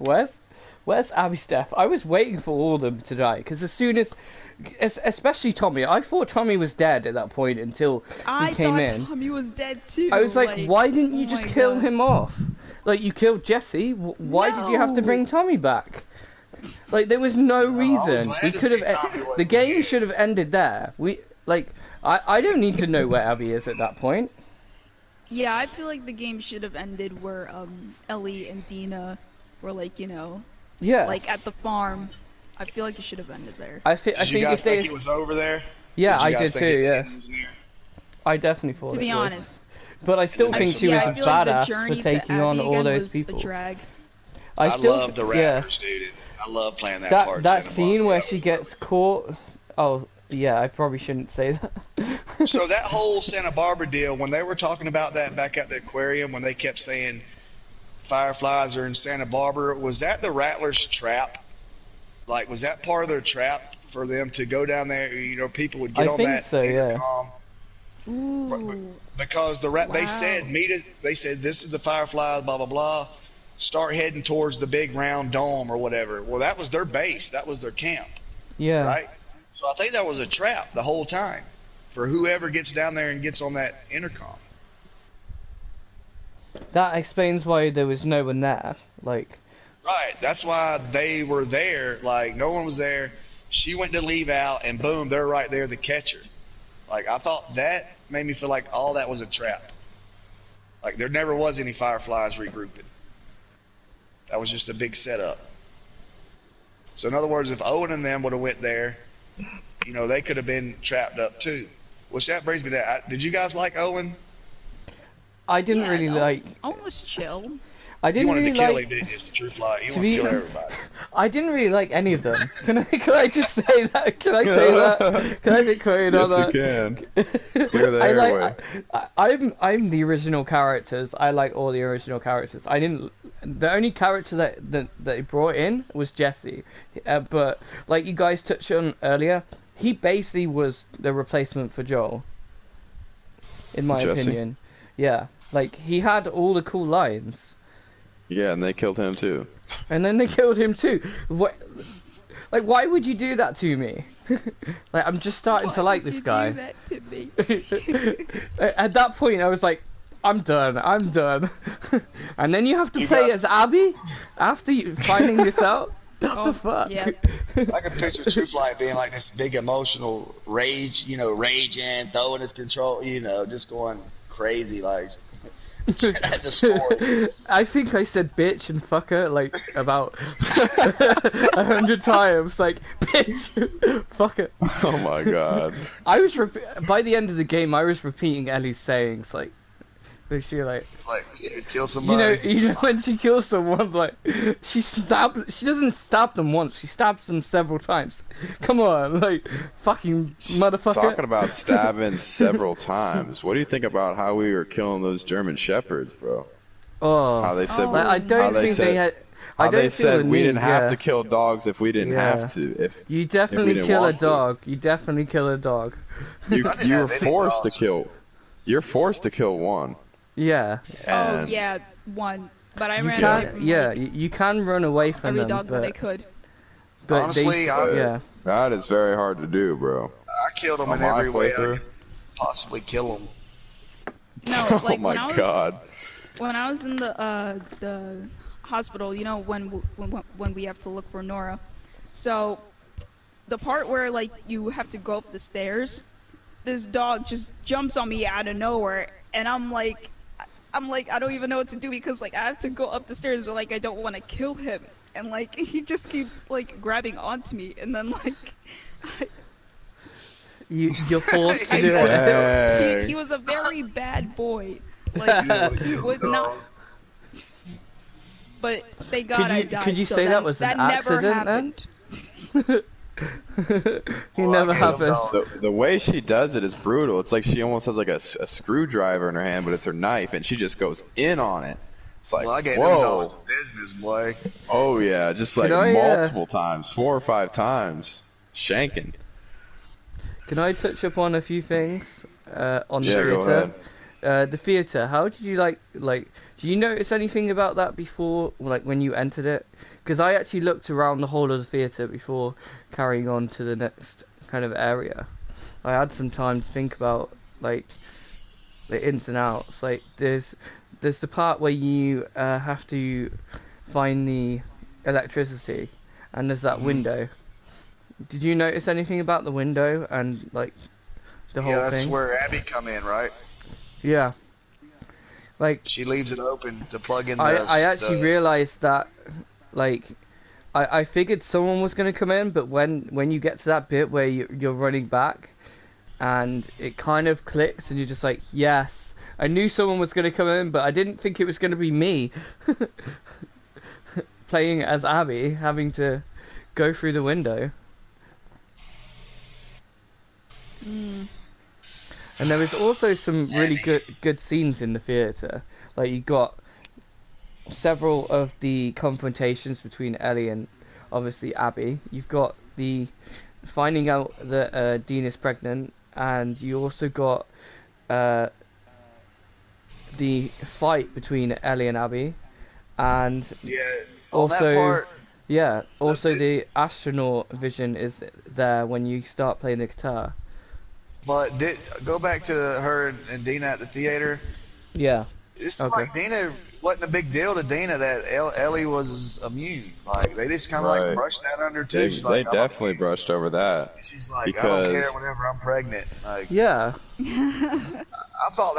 Where's Abby's death? I was waiting for all of them to die because especially Tommy, I thought Tommy was dead at that point until he came I in. thought Tommy was dead too. I was like, why didn't you oh just my kill God. him off? Like, you killed Jesse. Why did you have to No. bring Tommy back? Like, there was no I was reason. glad We to could see have. Tommy wasn't The game here. should have ended there. I don't need to know where Abby is at that point. Yeah, I feel like the game should have ended where Ellie and Dina were like, Yeah. like at the farm. I feel like it should have ended there. I Did you think guys if they. think it was over there? Yeah, you I guys did think too. it Yeah, was near? I definitely thought To it be was. honest. But I still I think she was I a feel like the badass journey for to taking on Abby all again those was people. A drag. I love the yeah. Raptors, dude. I love playing that part. in That Santa scene Barbara. where she gets caught. Oh yeah, I probably shouldn't say that. So that whole Santa Barbara deal, when they were talking about that back at the aquarium, when they kept saying fireflies are in Santa Barbara, was that the Rattlers' trap? Like, was that part of their trap for them to go down there? People would get I on think that so, yeah. intercom. Ooh. Because they Wow. said they said this is the fireflies, blah blah blah. Start heading towards the big round dome or whatever. Well, that was their base. That was their camp, Yeah. right? So I think that was a trap the whole time for whoever gets down there and gets on that intercom. That explains why there was no one there. Like, Right. That's why they were there. Like, no one was there. She went to leave out, and boom, they're right there to catch her. Like, I thought that made me feel like all that was a trap. Like, there never was any fireflies regrouping. That was just a big setup. So, in other words, if Owen and them would have went there, they could have been trapped up too. Which that brings me to, did you guys like Owen? I didn't Yeah, really no, like. Almost chill. I You didn't wanted really to kill like. him, didn't you? It's the truth lie. You To wanted to be- kill everybody. I didn't really like any of them. Can I just say that? Can I say that? Can I be quoted on Yes, that? you can. Clear the I airway. I'm the original characters. I like all the original characters. I didn't. The only character that they brought in was Jesse, but like you guys touched on earlier, he basically was the replacement for Joel. In my Jesse? opinion, yeah, like he had all the cool lines, Yeah, and they killed him too. and then they killed him too. What? Like, why would you do that to me? Like, I'm just starting to Why like would this you guy. Do that to me? At that point, I was like, I'm done. And then you have to You play guys- as Abby after you finding this out. What the fuck? Yeah. I can picture Truth Light being like this big emotional rage, raging, throwing his control, just going crazy, like at the story. I think I said bitch and fucker like about 100 times. Like, bitch, fucker. Oh my god. I was by the end of the game, I was repeating Ellie's sayings like. She like Like she would kill somebody. you know when she kills someone, like she doesn't stab them once, she stabs them several times. Come on, like fucking motherfucker. Talking about stabbing several times. What do you think about how we were killing those German shepherds, bro? Oh, How they said like, I how don't they think said, they had. I how don't they feel said the we need, didn't have yeah. to kill dogs if we didn't Yeah. have to. If You definitely didn't kill a want to. dog. You definitely kill a dog. you I didn't you were have any forced to dogs. kill, you're forced to kill one. Yeah, Oh And yeah, one. But I you ran away can. from Yeah, like, you can run away from every them, dog that I but could. Honestly, yeah. that is very hard to do, bro. I killed them On in my every way I playthrough. could possibly kill them. No, Oh like my when I was god. when I was in the hospital, when we have to look for Nora. So the part where like you have to go up the stairs, this dog just jumps on me out of nowhere, and I'm like I don't even know what to do because like I have to go up the stairs, but like I don't want to kill him, and like he just keeps like grabbing onto me, and then like You're forced to do I- it. Hey. he was a very bad boy. Like he would not. But thank God I died. could you so say that was an never accident, then? happened. He Well, I never gave them happens. The way she does it is brutal. It's like she almost has like a screwdriver in her hand, but it's her knife, and she just goes in on it. It's like, Well, I gave them dogs whoa. business, boy. Oh yeah, just Can like I multiple times, 4 or 5 times, shanking. can I touch upon a few things on the Yeah, go theater? ahead. The theater. How did you like? Do you notice anything about that before, like when you entered it? Because I actually looked around the whole of the theater before carrying on to the next kind of area. I had some time to think about like the ins and outs. Like there's the part where you have to find the electricity, and there's that window. Did you notice anything about the window and like the whole Yeah, that's thing? where Abby come in, right? Yeah, like She leaves it open to plug in I actually the realized that like I figured someone was going to come in, but when you get to that bit where you're running back and it kind of clicks and you're just like, yes, I knew someone was going to come in, but I didn't think it was going to be me playing as Abby having to go through the window. And there was also some really good scenes in the theater. Like you got several of the confrontations between Ellie and obviously Abby. You've got the finding out that Dean is pregnant, and you also got the fight between Ellie and Abby, and yeah. On that also part, yeah, also the- the astronaut vision is there when you start playing the guitar. but did go back to her and Dina at the theater. Yeah. It's Okay. like Dina wasn't a big deal to Dina that Ellie was immune. Like they just kind of Right. like brushed that under too. They She's they like, I'm definitely immune. brushed over that She's like, I don't care because whenever I'm pregnant. Like Yeah. I thought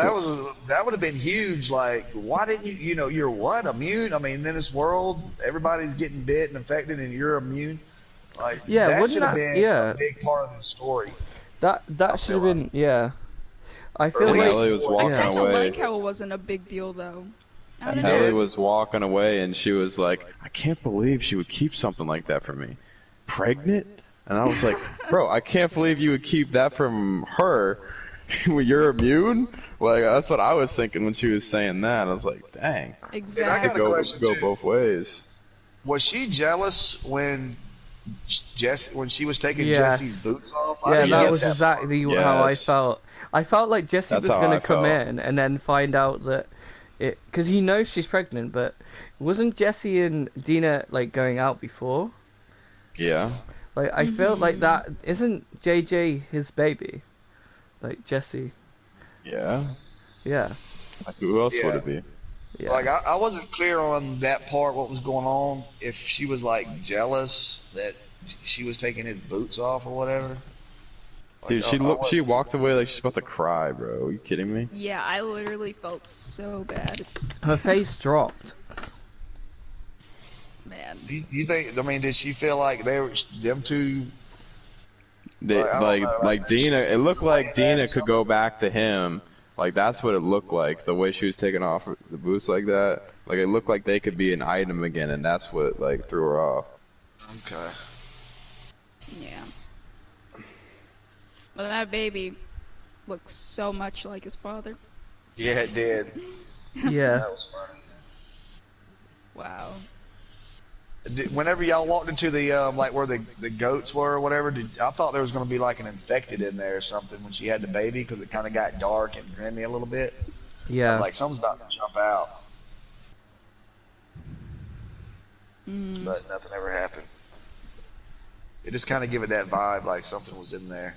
that would have been huge. Like, why didn't you? You know, you're what immune? I mean, in this world, everybody's getting bit and infected, and you're immune. Like, Yeah, that wouldn't should have that- been yeah. a big part of the story. That I should have feel been yeah. I Or feel at And like least Ellie was walking yeah. I away. like how it wasn't a big deal though. I don't know. Ellie was walking away, and she was like, "I can't believe she would keep something like that from me, pregnant." And I was like, "Bro, I can't believe you would keep that from her when you're immune." Like that's what I was thinking when she was saying that. I was like, "Dang, I Exactly. got a go question, go too. both ways." Was she jealous when when she was taking Yes. Jesse's boots off? Yeah, didn't that get was that exactly how I Yes. felt. I felt like Jesse That's was how going I to come felt. in and then find out that it because he knows she's pregnant, but wasn't Jesse and Dina like going out before? Yeah, Like I felt like that isn't JJ his baby, like Jesse. yeah. Yeah, Like, who else Yeah. would it be? yeah. Like I wasn't clear on that part. What was going on? If she was like jealous that she was taking his boots off or whatever. Like, Dude, she I looked. She wasn't- walked away like she's about to cry, bro. Are you kidding me? Yeah, I literally felt so bad, Her face dropped. man. Do you think? I mean, did she feel like they were them two? They, Like, I don't know, like she's Dina. It looked like like that Dina or could go back to him. Like that's what it looked like. The way she was taking off the boots like that. Like it looked like they could be an item again, and that's what like threw her off. Okay. Yeah. But that baby looks so much like his father. Yeah, it did. Yeah. That was funny. Wow. Whenever y'all walked into the like where the goats were or whatever, I thought there was going to be like an infected in there or something when she had the baby because it kind of got dark and grimy a little bit. I Yeah. was like, something's about to jump out, but nothing ever happened. It just kind of give it that vibe like something was in there.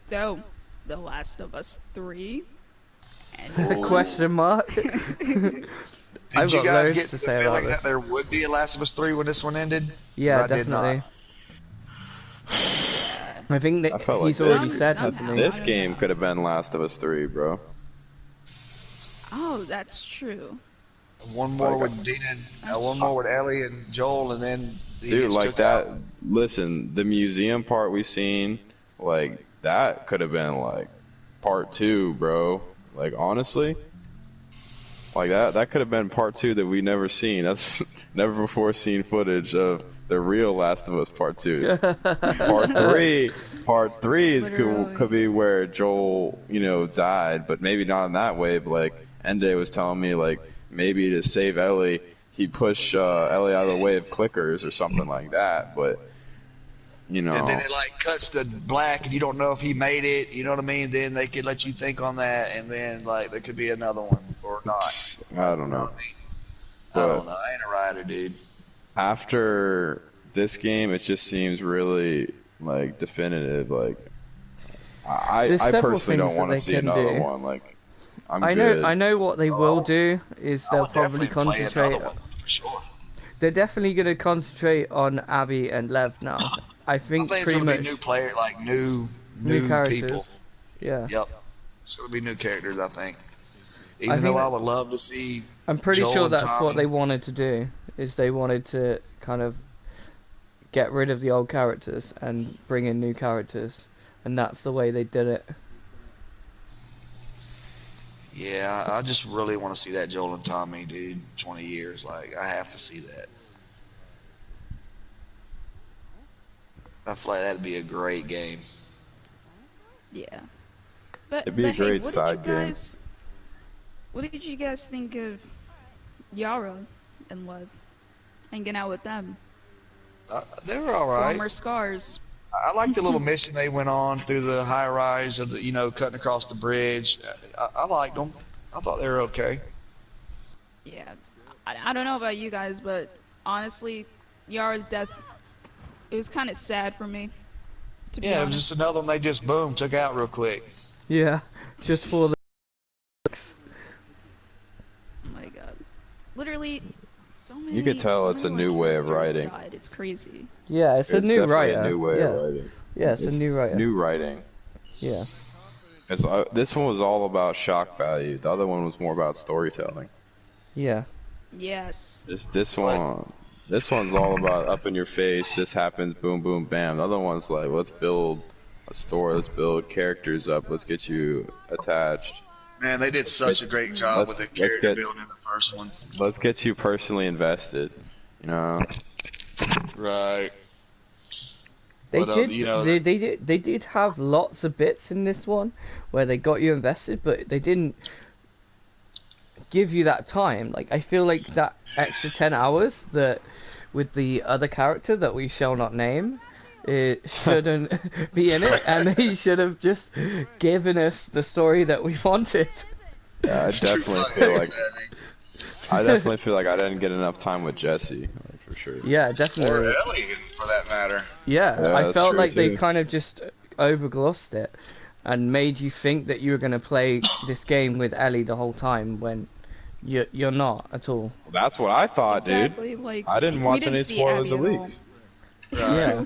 So, The Last of Us 3. Ooh. Question mark. Did I've you got guys loads get to the say about feeling this. that there would be a Last of Us 3 when this one ended? Yeah, I did not. definitely. I think I that felt like he's this, already said, somehow. hasn't he? this I don't game know. could have been Last of Us 3, bro. Oh, that's true. One more Like, with Dina, one more with Ellie and Joel, and then he Dude, gets like took that. out. Listen, the museum part we seen, like that could have been like part 2, bro. Like honestly, like that could have been part 2 that we never seen. That's never before seen footage of the real Last of Us Part 2. Part 3 is could be where Joel, died, but maybe not in that way. But like Ende was telling me, like maybe to save Ellie, he pushed Ellie out of the way of clickers or something like that. But And then it like cuts to black, and you don't know if he made it. You know what I mean? Then they could let you think on that, and then like there could be another one or not. I don't know. I don't know. I ain't a writer, dude. After this game, it just seems really like definitive. Like I personally don't want to see another one. Like I know what they will do is they'll probably concentrate. For sure. They're definitely going to concentrate on Abby and Lev now. I think it's pretty gonna much be new player, like new characters. people. Yeah. Yep. It's gonna be new characters, I think. Even though I would love to see. I'm pretty Joel sure and that's Tommy. what they wanted to do. Is they wanted to kind of get rid of the old characters and bring in new characters, and that's the way they did it. Yeah, I just really want to see that Joel and Tommy, dude. 20 years, like I have to see that. I feel like that'd be a great game. Yeah. But, It'd be a great hey, side game. What did you guys think of Yara and Lev? Hanging out with them. They were all right. Former scars. I like the little mission they went on through the high rise of the, cutting across the bridge. I liked them. I thought they were okay. Yeah. I don't know about you guys, but honestly, Yara's death, it was kind of sad for me. To be Yeah, it was honest. just another one they just, boom, took out real quick. Yeah, just for the. Oh my god. Literally, so many. You could tell it's a new way of writing. Died. It's crazy. Yeah, it's a new definitely writer. a new way of writing. Yeah, it's a new writer. New writing. Yeah. This one was all about shock value. The other one was more about storytelling. Yeah. Yes. This one's all about up in your face. This happens, boom, boom, bam. The other one's like, let's build a story. Let's build characters up. Let's get you attached. Man, they did such a great job with the character building in the first one. Let's get you personally invested. Right. They But, did. They did have lots of bits in this one where they got you invested, but they didn't give you that time. Like I feel like that extra 10 hours that with the other character that we shall not name, it shouldn't be in it, and they should have just given us the story that we wanted. Yeah, I definitely feel like I didn't get enough time with Jesse, like, for sure. Yeah, definitely. Or Ellie, for that matter. Yeah, I felt like true, they kind of just overglossed it and made you think that you were going to play this game with Ellie the whole time when you're not at all. That's what I thought, Exactly, dude. like, I didn't watch any spoilers or leaks. Yeah.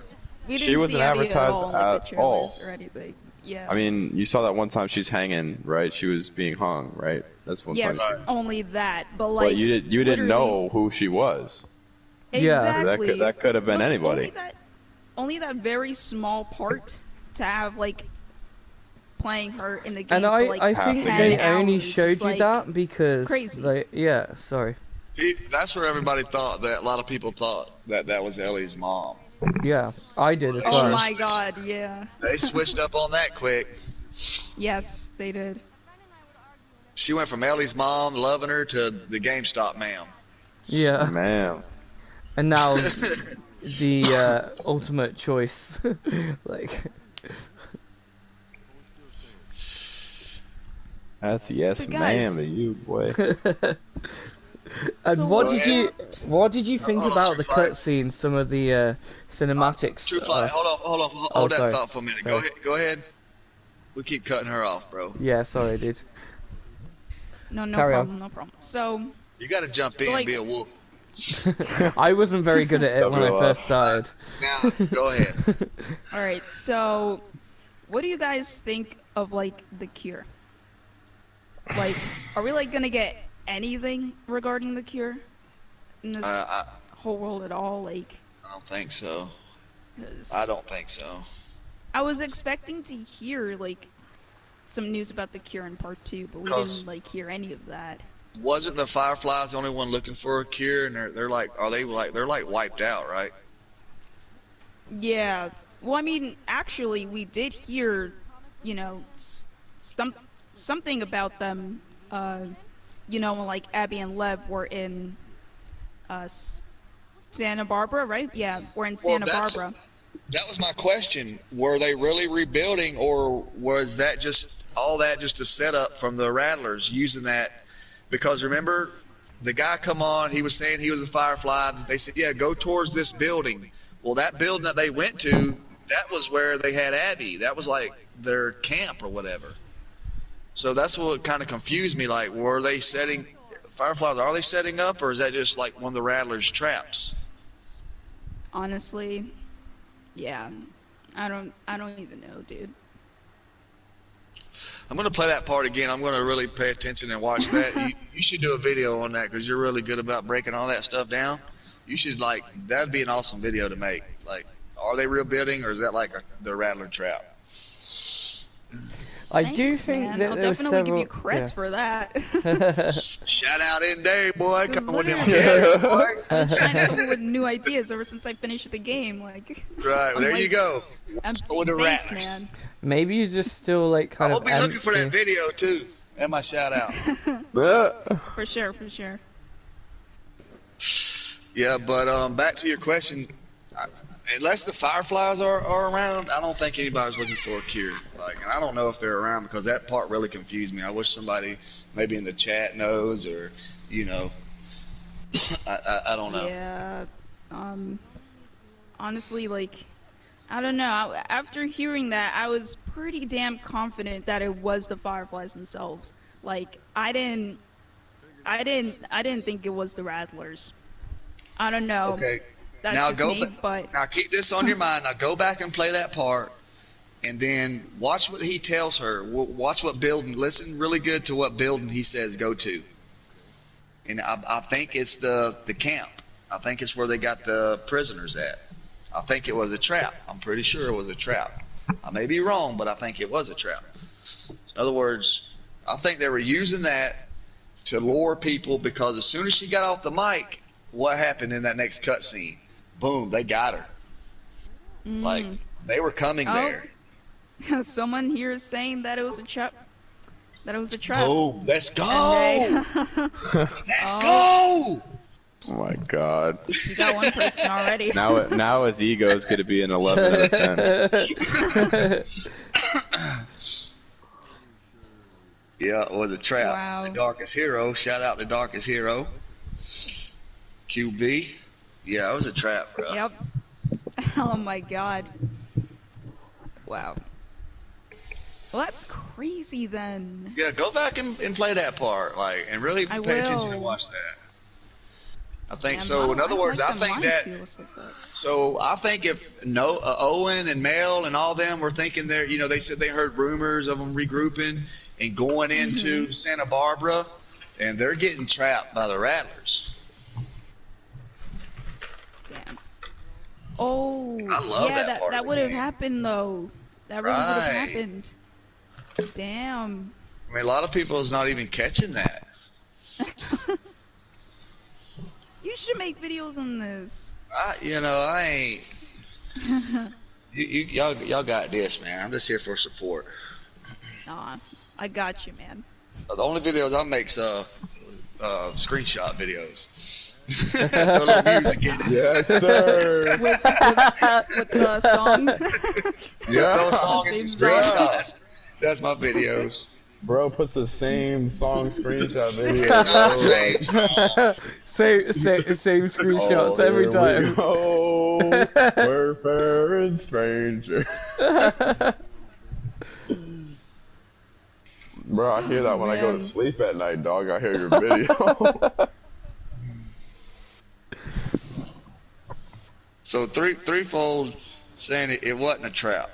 We didn't She wasn't see Abby advertised at at all. or anything. Yeah. I mean, you saw that one time she's hanging, right? She was being hung, right? That's one yes, time. only that, but like. But you didn't know who she was. Yeah. Exactly. That could have been But anybody. Only that very small part to have like playing her in the game. And for, like, I think 10 they only hours. showed It's, you like, that because crazy. sorry. That's where everybody thought that. A lot of people thought that was Ellie's mom. Yeah, I did as Oh well. my god, yeah. They switched up on that quick. Yes, they did. She went from Ellie's mom loving her to the GameStop ma'am. Yeah, Man. and now the ultimate choice, like. That's yes, But guys- ma'am, to you, boy. And So what what- did you think Hold on, about the True Flight. cutscenes, some of the cinematics? True Flight, hold that sorry. thought for a minute. Sorry. Go ahead. We keep cutting her off, bro. Yeah, sorry, dude. No Carry on. problem, no problem. So, You gotta jump in So, and like- be a wolf. I wasn't very good at it when I WLF. first started. Now, go ahead. alright, so, what do you guys think of, like, the cure? Like, are we, like, gonna get anything regarding the cure? In this I whole world at all? Like, don't think so. 'cause I don't think so. I was expecting to hear, like, some news about the cure in part 2, but we 'Cause- didn't, like, hear any of that. wasn't the Fireflies the only one looking for a cure? And they're like, they're like wiped out, right? Yeah. Well, I mean, actually, we did hear, some something about them. When like Abby and Lev were in uh, Santa Barbara, right? Yeah, we're in Well, Santa Barbara. that was my question. Were they really rebuilding, or was that just all that just a setup from the Rattlers using that? Because remember, the guy come on, he was saying he was a Firefly. They said, yeah, go towards this building. Well, that building that they went to, that was where they had Abby. That was like their camp or whatever. So that's what kind of confused me. Like, were they setting Fireflies? Are they setting up, or is that just like one of the Rattlers' traps? Honestly, yeah. I don't even know, dude. I'm going to play that part again. I'm going to really pay attention and watch that. You should do a video on that because you're really good about breaking all that stuff down. You should, like, that'd be an awesome video to make. Like, are they real building, or is that like the Rattler trap? I Thanks, do think man. that I'll there were definitely several. give you creds for that. Shout out in day, boy. Come on in, Literally. boy. I'm trying to come up with new ideas ever since I finished the game. Like, Right, there you go. empty With the thanks, Rattlers. man. Maybe you're just still like kind I'll of be looking for that empty. video too. And my shout out. For sure, for sure. Yeah, but back to your question. Unless the Fireflies are around, I don't think anybody's looking for a cure. Like, and I don't know if they're around because that part really confused me. I wish somebody maybe in the chat knows, or I don't know. Yeah. Honestly, like, I don't know. After hearing that, I was pretty damn confident that it was the Fireflies themselves. Like, I didn't think it was the Rattlers. I don't know. Okay. That's Now just me, but now keep this on your mind. Now go back and play that part, and then watch what he tells her. Watch what building. Listen really good to what building he says go to. And I think it's the camp. I think it's where they got the prisoners at. I think it was a trap. I'm pretty sure it was a trap. I may be wrong, but I think it was a trap. In other words, I think they were using that to lure people, because as soon as she got off the mic, what happened in that next cutscene? Boom, they got her. Like, they were coming there. someone here is saying that it was a trap. That it was a trap. Boom, let's go! Let's Oh. go! Oh my god. You got one person already. Now his ego is going to be an 11 out of 10. Yeah, it was a trap. Wow. The Darkest Hero. Shout out to Darkest Hero. QB. Yeah, it was a trap, bro. Yep. Oh my god. Wow. Well, that's crazy then. Yeah, go back and play that part, like, and really I pay attention will. and watch that. I think Man, so. In other words, I like think the that. mind feels like that. So I think if Owen and Mel and all them were thinking they're, they said they heard rumors of them regrouping and going into Santa Barbara, and they're getting trapped by the Rattlers. Damn. Oh, I love yeah, that part that of the would have game. happened though. That really would have Right. happened. Damn. I mean, a lot of people is not even catching that. You should make videos on this. I ain't. Y'all got this, man. I'm just here for support. Aw, I got you, man. The only videos I make's screenshot videos. Throw a little music in it. Yes, sir. With the song. Yeah, throw a song and Same some song. screenshots. That's my videos. Bro puts the same song screenshot video. It's not the bro. same song. same screenshots every Here we time. go. We're fair and stranger. Bro, I hear that when I go Man. to sleep at night, dog. I hear your video. So threefold saying it wasn't a trap.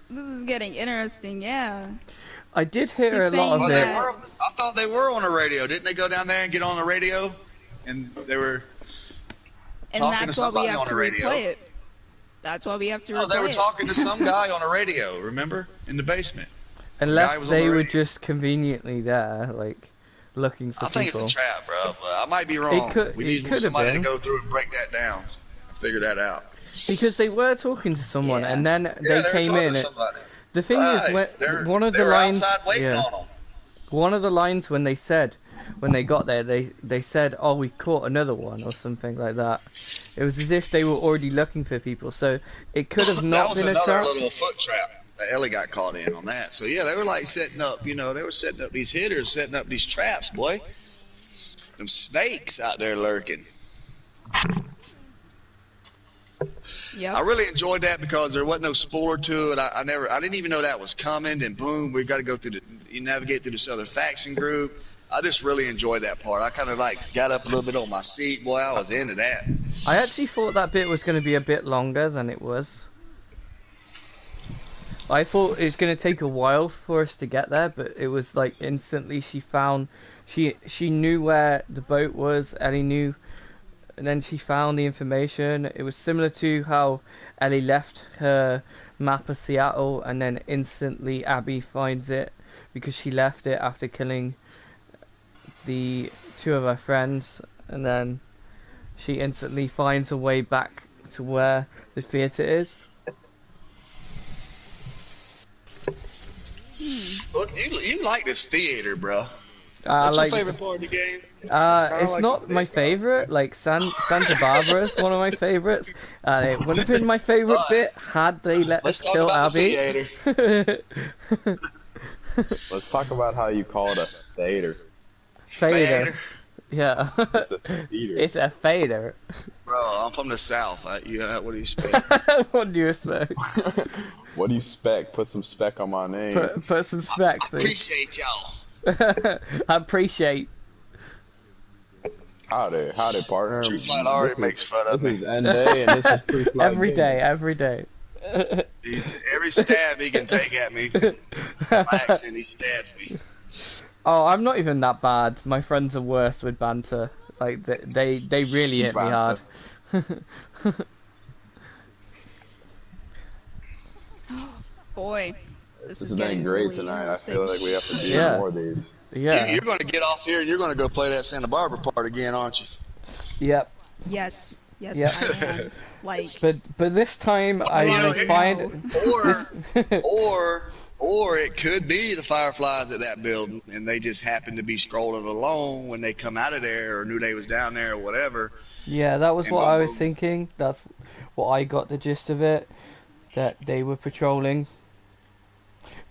This is getting interesting, yeah. I did hear He's a lot saying of But it. that- I thought they were on the radio. Didn't they go down there and get on the radio? And they were. And Talking to that's why we somebody have on to the radio. replay it. That's why we have to Oh, they replay were it. talking to some guy on the radio. Remember, in the basement. Guy Unless was on they the were radio. just conveniently there, like looking for I think people. it's a trap, bro. But I might be wrong. We need could have somebody been. to go through and break that down, and figure that out. Because they were talking to someone, Yeah. and then Yeah, they they were came talking in. to somebody. The thing is, Right. one of They the were lines, outside waiting yeah, on them. one of the lines when they got there, they said, "Oh, we caught another one" or something like that. It was as if they were already looking for people, so it could have That not was been a another trap. little foot trap that Ellie got caught in on that. So yeah, they were like setting up. They were setting up these hitters, setting up these traps, boy. Them snakes out there lurking. Yep. I really enjoyed that because there wasn't no spoiler to it. I didn't even know that was coming. And boom, we got to go through you navigate through this other faction group. I just really enjoyed that part. I kind of like got up a little bit on my seat. Boy, I was into that. I actually thought that bit was going to be a bit longer than it was. I thought it was going to take a while for us to get there, but it was like instantly she knew where the boat was. Ellie knew, and then she found the information. It was similar to how Ellie left her map of Seattle, and then instantly Abby finds it because she left it after killing the two of her friends, and then she instantly finds a way back to where the theater is. Well, you like this theater, bro. What's What's your favorite part of the game? It's not my favorite. Like Santa Barbara is one of my favorites. It would have been my favorite bit had they let Let's us talk kill about Abby. the theater. Let's talk about how you call it a theater. Fader. Yeah. It's a theater. It's a fader. Bro, I'm from the South. What do you expect? What do you expect? What do you spec? Put some spec on my name. Put some specs, please. Appreciate y'all. I appreciate. Howdy, partner. True Flight already makes fun of This me. is end day, and this is True Flight Every Gaming. every day. Every stab he can take at me, my accent, he stabs me. Oh, I'm not even that bad. My friends are worse with banter. Like they really hit me hard. Boy, This is has been getting great really tonight. I interesting. feel like we have to do Yeah. more of these. Yeah. You're going to get off here and you're going to go play that Santa Barbara part again, aren't you? Yep. Yes, Yeah. I am. Like, But this time I you know, will find. Or it could be the Fireflies at that building, and they just happened to be scrolling along when they come out of there, or knew they was down there, or whatever. Yeah, that was And what I was boom. thinking. That's what I got the gist of it. That they were patrolling.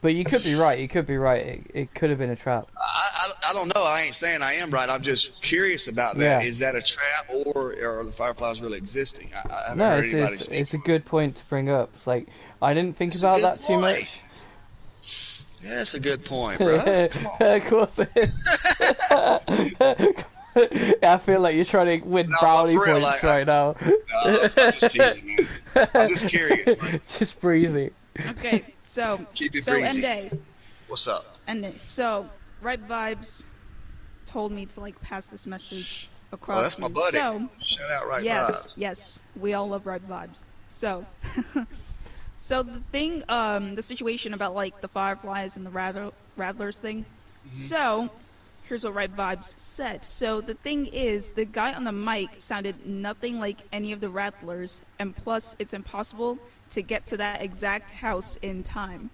But you could be right. You could be right. It could have been a trap. I don't know. I ain't saying I am right. I'm just curious about that. Yeah. Is that a trap, or are the Fireflies really existing? I haven't No, heard anybody it's speak. a good point to bring up. It's like I didn't think It's a about good that too point. much. Yeah, that's a good point, bro. Come on. Of course it is. I feel like you're trying to win No, brownie for real, points like, right now. No, I'm just teasing, man. I'm just curious. Like, Just breezy. okay, so Keep it so breezy. Ende, what's up? so Right Vibes told me to like pass this message across. Oh, that's my to you. buddy. So Shout out Right yes, Vibes. yes, we all love Right Vibes. So, so the thing, the situation about like the Fireflies and the Rattlers thing. So, here's what Right Vibes said. So the thing is, the guy on the mic sounded nothing like any of the Rattlers, and plus, it's impossible to get to that exact house in time.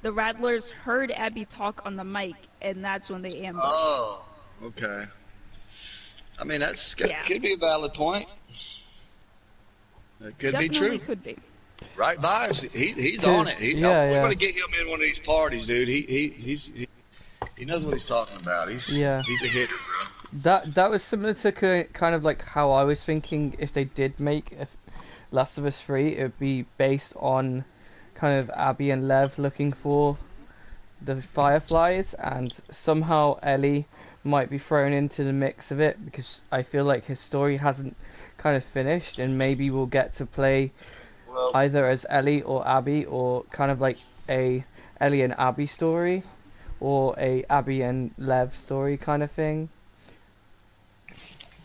The Rattlers heard Abby talk on the mic, and that's when they ambushed. Oh, okay. I mean, Yeah. could be a valid point. That could be Definitely true. could be. Right Vibes, he's on it. Yeah, we're yeah. gonna get him in one of these parties, dude. He knows what he's talking about. He's a hitter, bro. That was similar to kind of like how I was thinking. If they did make Last of Us 3, it would be based on kind of Abby and Lev looking for the Fireflies, and somehow Ellie might be thrown into the mix of it, because I feel like his story hasn't kind of finished, and maybe we'll get to play Well, either as Ellie or Abby, or kind of like a Ellie and Abby story, or a Abby and Lev story kind of thing.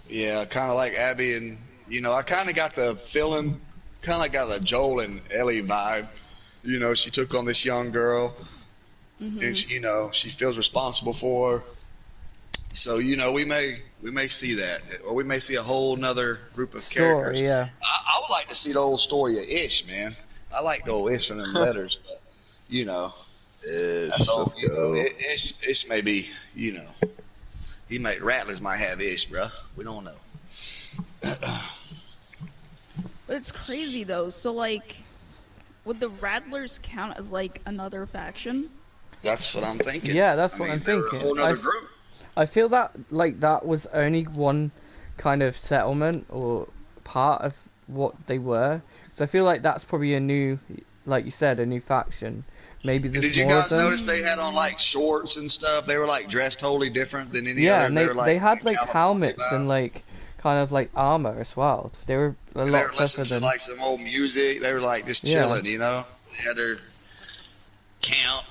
yeah, kind of like Abby and I kind of got the feeling, kind of like got a Joel and Ellie vibe. She took on this young girl, and she feels responsible for her. So we may see that, or we may see a whole nother group of Story, characters. yeah. I would like to see the old story of Ish, man. I like the old Ish from them letters, but Ish, so let's go. Ish may be, Rattlers might have Ish, bro. We don't know. But it's crazy though. So like, would the Rattlers count as like another faction? That's what I'm thinking. Yeah, that's what I'm they're thinking. A whole other group. I feel that like that was only one kind of settlement or part of what they were. So I feel like that's probably a new, like you said, a new faction. Maybe there's Did you more guys of them. notice they had on like shorts and stuff? They were like dressed totally different than any Yeah, other. and were, they had like California helmets vibe. and like kind of like armor as well. They were a They lot were tougher listening to than. like some old music. They were like just Yeah. chilling, They had their camp.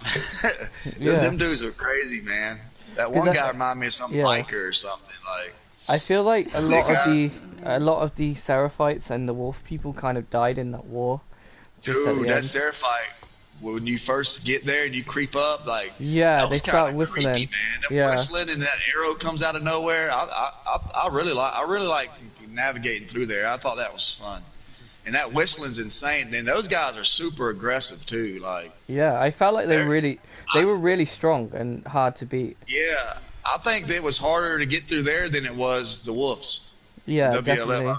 Yeah. Them dudes are crazy, man. That one guy reminded me of some biker or something. Like I feel like a Big lot of the Seraphites and the Wolf people kind of died in that war. Just at dude, the that end. Seraphite. When you first get there and you creep up, like Yeah, that was they start kinda whistling. creepy, man. Them Yeah. whistling and that arrow comes out of nowhere. I really like navigating through there. I thought that was fun. And that whistling's insane. And those guys are super aggressive too. Like Yeah, I felt like they They're- were really strong and hard to beat. yeah, I think it was harder to get through there than it was the Wolves. Yeah, WLF. definitely.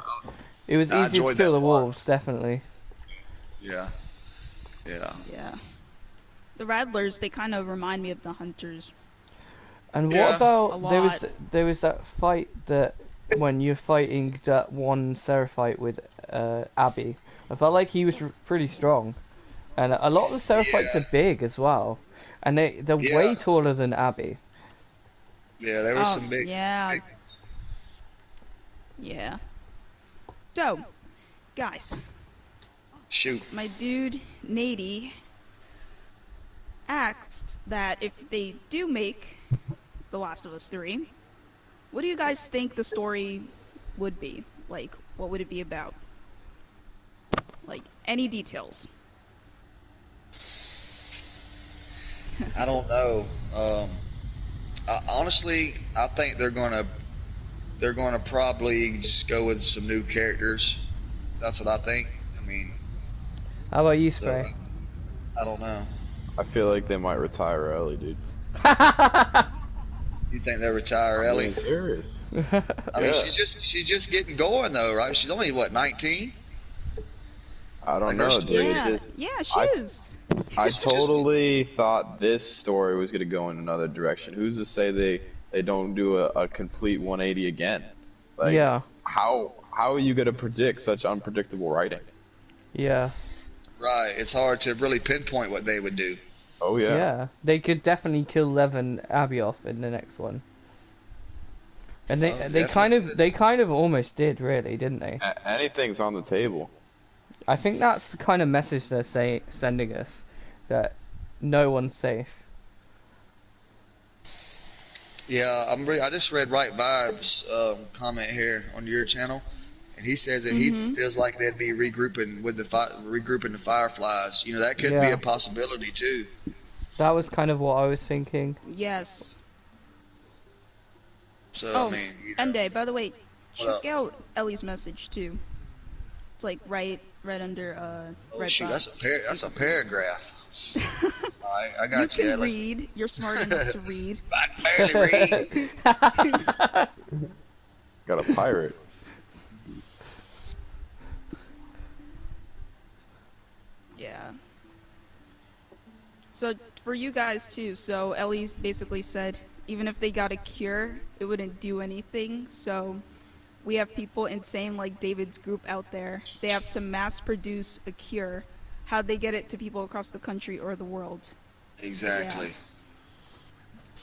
It was I easier to enjoyed kill that the part. wolves, definitely. Yeah. Yeah. The Rattlers, they kind of remind me of the Hunters. And Yeah. what about A there was that fight that when you're fighting that one Seraphite with Abby, I felt like he was pretty strong, and a lot of the Seraphites Yeah. are big as well, and they're Yeah. way taller than Abby. Yeah, there were some big. Yeah. big ones. Yeah. So, guys, Shoot. my dude Nady asked that if they do make The Last of Us 3, what do you guys think the story would be? Like, what would it be about? Like, any details? I don't know. Honestly, I think they're gonna probably just go with some new characters. That's what I think. I mean, How about you, so, Spray? I don't know. I feel like they might retire Ellie, dude. You think they retire I'm Ellie? being serious. I mean, she's just getting going though, right? She's only what 19. I don't Like, know, her dude. story- Yeah, Just- yeah, she I- is. I It's just- totally thought this story was going to go in another direction. Who's to say they don't do a complete 180 again? Like, Yeah, how are you going to predict such unpredictable writing? yeah, Right. It's hard to really pinpoint what they would do. Oh yeah, yeah. They could definitely kill Lev and Abby off in the next one. And they Oh, they kind of almost did, really, didn't they? Anything's on the table. I think that's the kind of message they're sending us, that no one's safe. Yeah, I just read Right Vibes comment here on your channel, and he says that he feels like they'd be regrouping with regrouping the Fireflies. That could be Yeah. a possibility too. That was kind of what I was thinking. Yes. So Oh, I mean, Ende, by the way, What check out Ellie's message too. It's like right under oh, red shoot, dots. that's a paragraph. I You got you. can Ellie. read. You're smart enough to read. I barely read. Got a pirate. Yeah. So for you guys too, so Ellie basically said even if they got a cure, it wouldn't do anything. So we have people insane like David's group out there. They have to mass produce a cure. How'd they get it to people across the country or the world? Exactly.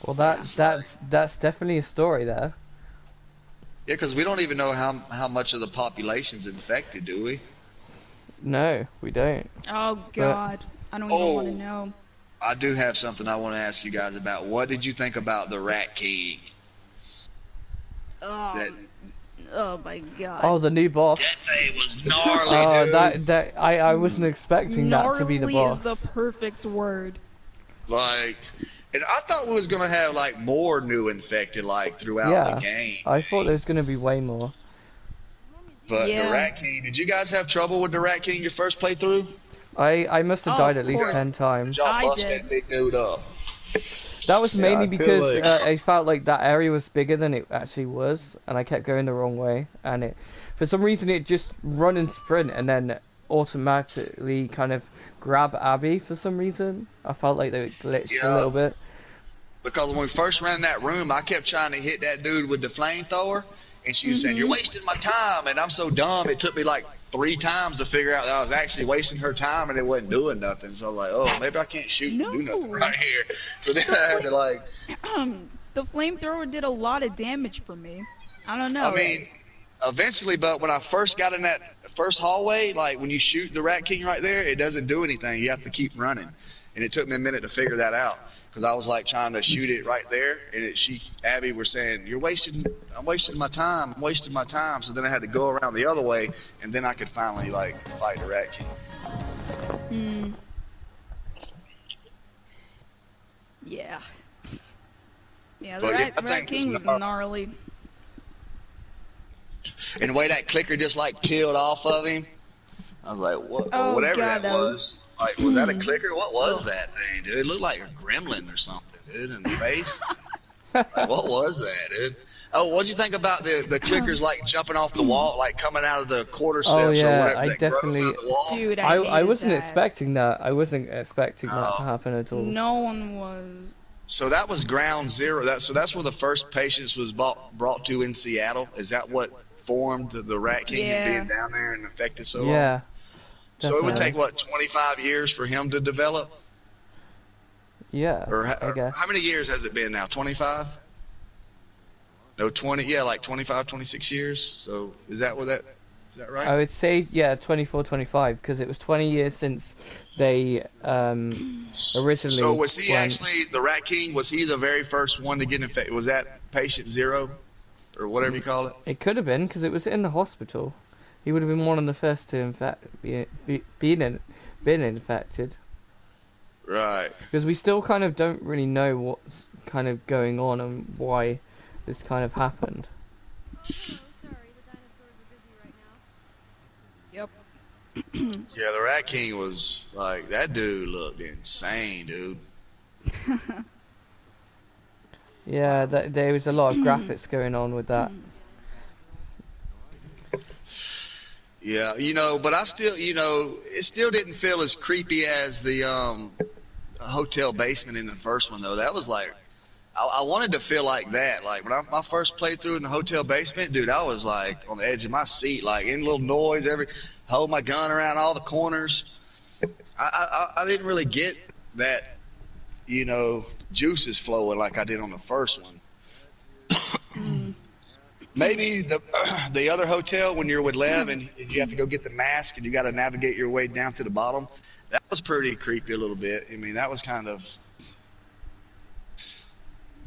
Well, It's that's definitely a story there. Yeah, because we don't even know how much of the population's infected, do we? No, we don't. Oh God, I don't even want to Oh. know. I do have something I want to ask you guys about. What did you think about the Rat King? Oh, That oh my God. Oh, the new boss. that thing was gnarly, Oh, dude. I wasn't expecting that to be the Gnarly boss. is the perfect word. Like And I thought we was gonna have like more new infected like throughout the Yeah, game. I thought there was going to be way more. But the Yeah. Rat King, did you guys have trouble with the Rat King your first playthrough? I must have Oh, died of at least course. 10 times. Y'all I bust did. that big dude up. That was mainly I feel because like- I felt like that area was bigger than it actually was, and I kept going the wrong way. And it, for some reason, it just run and sprint, and then automatically kind of grab Abby. For some reason, I felt like they glitched a Yeah. little bit. Because when we first ran in that room, I kept trying to hit that dude with the flamethrower, and she was saying, "You're wasting my time," and I'm so dumb. It took me like 3 times to figure out that I was actually wasting her time, and it wasn't doing nothing. So I was like, "Oh, maybe I can't shoot and do nothing No. right here." So then I had to like, The flamethrower did a lot of damage for me. I don't know. I mean, eventually, but when I first got in that first hallway, like when you shoot the Rat King right there, it doesn't do anything. You have to keep running, and it took me a minute to figure that out. Because I was like trying to shoot it right there, and Abby were saying, I'm wasting my time. So then I had to go around the other way, and then I could finally like fight the Rat King. Yeah. Yeah, But the yeah, Rat, I Rat think King was it's gnarly. And the way that clicker just like peeled off of him, I was like, what? Oh, Whatever God, that that was. Like, was that a clicker? What was Ugh. that thing, dude? It looked like a gremlin or something, dude, in the face. Like, what was that, dude? Oh, what'd you think about the clickers like jumping off the wall, like coming out of the quarter steps Oh, or yeah, whatever I that growth definitely- out the wall? Dude, I hated wasn't that. expecting that. I wasn't expecting that to Oh. happen at all. No one was. So that was ground zero. That's where the first patients was brought to in Seattle. Is that what formed the Rat King and Yeah. being down there and infected so long? Yeah. So it would definitely. take what 25 years for him to develop, Yeah, or I guess. how many years has it been now? 25? No, 20. Yeah, like 25, 26 years. So is that right? I would say, yeah, 24, 25, because it was 20 years since they originally. So was he went- actually the Rat King? Was he the very first one to get infected? Was that patient zero, or whatever you call it? It could have been, because it was in the hospital. He would have been one of the first to been infected. Right. Because we still kind of don't really know what's kind of going on and why this kind of happened. Yep. Yeah, the Rat King was like that dude looked insane, dude. Yeah, there was a lot of graphics going on with that. Yeah, but I still, it still didn't feel as creepy as the hotel basement in the first one, though. That was like, I wanted to feel like that. Like when my first playthrough in the hotel basement, dude, I was like on the edge of my seat, like any little noise, hold my gun around all the corners. I didn't really get that, juices flowing like I did on the first one. Maybe the other hotel when you're with Lev and you have to go get the mask and you got to navigate your way down to the bottom. That was pretty creepy a little bit. I mean, that was kind of,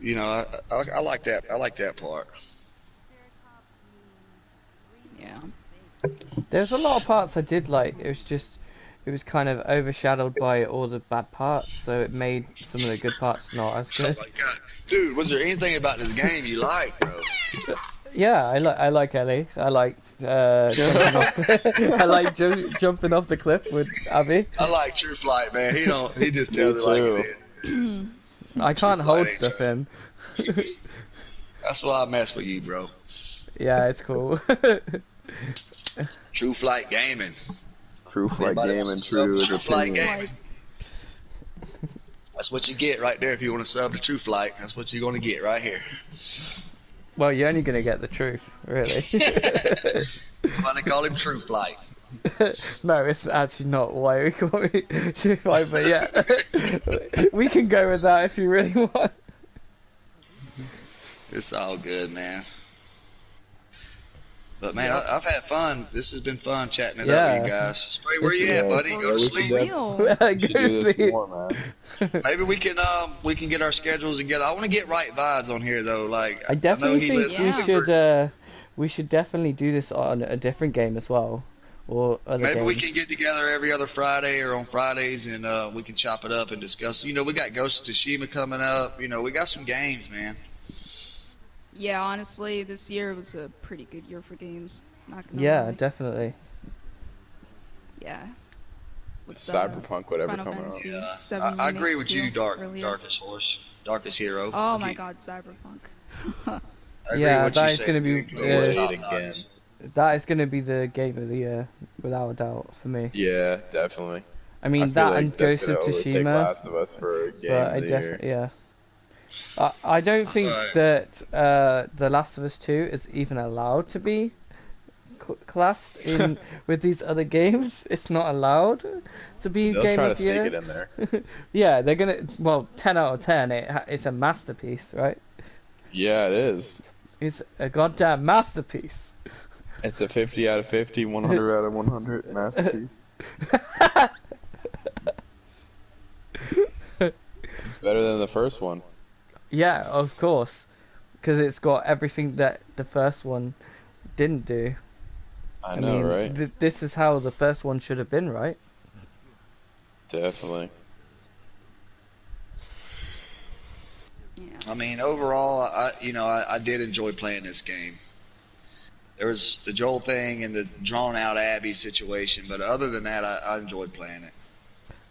I like that. I like that part. Yeah. There's a lot of parts I did like. It was kind of overshadowed by all the bad parts, so it made some of the good parts not as Oh good. my God. Dude, was there anything about this game you liked, bro? Yeah, I like Ellie. I like jumping off. I like jumping off the cliff with Abby. I like True Flight, man. He just tells it like it is. I can't Flight hold ain't stuff in. That's why I mess with you, bro. Yeah, it's cool. True Flight Gaming. True Flight Anybody Game wants and to sub True to True Flight Opinion. Gaming? That's what you get right there if you want to sub to True Flight. That's what you're going to get right here. Well, you're only gonna get the truth, really. That's why they call him True Flight. No, it's actually not why we call it True Fight, but yeah, we can go with that if you really want. It's all good, man. But man, I've had fun. This has been fun chatting it up with you guys. Spray, where you at, buddy? Go to sleep. Real. We Go should do this sleep. more, man. Maybe we can get our schedules together. I want to get right vibes on here though. Like I definitely know he think lives in Woodford. we should definitely do this on a different game as well. or other Maybe games. we can get together every other Friday or on Fridays, and we can chop it up and discuss. We got Ghost of Tsushima coming up. We got some games, man. Yeah, honestly, this year was a pretty good year for games. Not gonna Yeah, lie. definitely. Yeah. With Cyberpunk, whatever Final coming up. Fantasy Yeah, 7 I agree remake with too, you, earlier. Darkest Hero. Oh my God, Cyberpunk. I agree Yeah, with what that you is said. gonna be, It was top again. notch. That is going to be the game of the year, without a doubt, for me. Yeah, definitely. I mean, I feel that like and that's Ghost gonna of overtake Tsushima, Last of Us for game but of I the year. definitely, yeah. I don't think that The Last of Us 2 is even allowed to be classed in with these other games. It's not allowed to be They'll game try to of the sneak year. it in there. Yeah, they're gonna. Well, 10 out of 10. It's a masterpiece, right? Yeah, it is. It's a goddamn masterpiece. It's a 50 out of 50, 100 out of 100 masterpiece. It's better than the first one. Yeah, of course, because it's got everything that the first one didn't do. I know, mean, right? This is how the first one should have been, right? Definitely. Yeah. I mean, overall, I did enjoy playing this game. There was the Joel thing and the drawn out Abby situation, but other than that, I enjoyed playing it.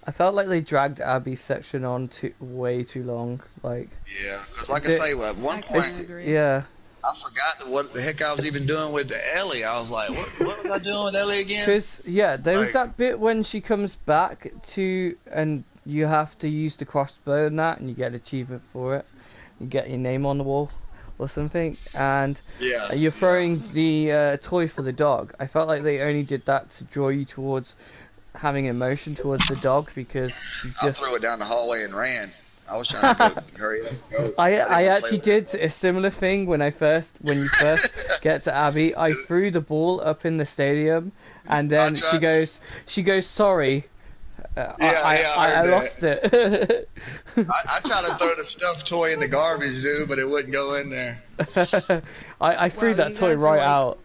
I felt like they dragged Abby's section on way too long. Like, Yeah, because like I say, at one I point, kinda agree. yeah, I forgot what the heck I was even doing with Ellie. I was like, what was I doing with Ellie again? because there was Like- that bit when she comes back to, and you have to use the crossbow and that, and you get an achievement for it. You get your name on the wall or something, and Yeah. you're throwing the toy for the dog. I felt like they only did that to draw you towards having emotion towards the dog, because you I just threw it down the hallway and ran. I was trying to go, hurry up, go. I didn't wanna actually play with did a similar thing when you first get to Abby. I threw the ball up in the stadium, and then tried- she goes sorry. I heard lost it. I tried to throw the stuffed toy in the garbage, dude, but it wouldn't go in there. I threw Wow, that you toy guys are, right like, out.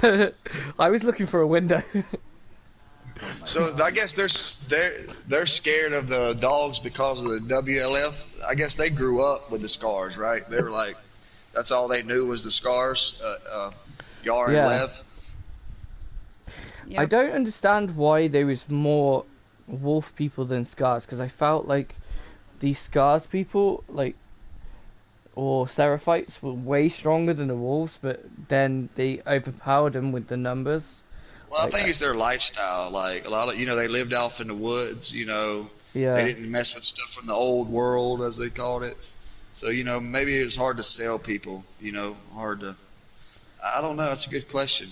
horrible. I was looking for a window. So I guess they're scared of the dogs because of the WLF. I guess they grew up with the scars, right? They were like, that's all they knew was the scars. Yar and Yeah. Lev. Yep. I don't understand why there was more wolf people than scars, because I felt like the scars people, like, or seraphites, were way stronger than the wolves, but then they overpowered them with the numbers. Well, Like I think it's their lifestyle. Like a lot of, they lived off in the woods. Yeah. They didn't mess with stuff from the old world, as they called it. So maybe it's hard to sell people. Hard to. I don't know. That's a good question.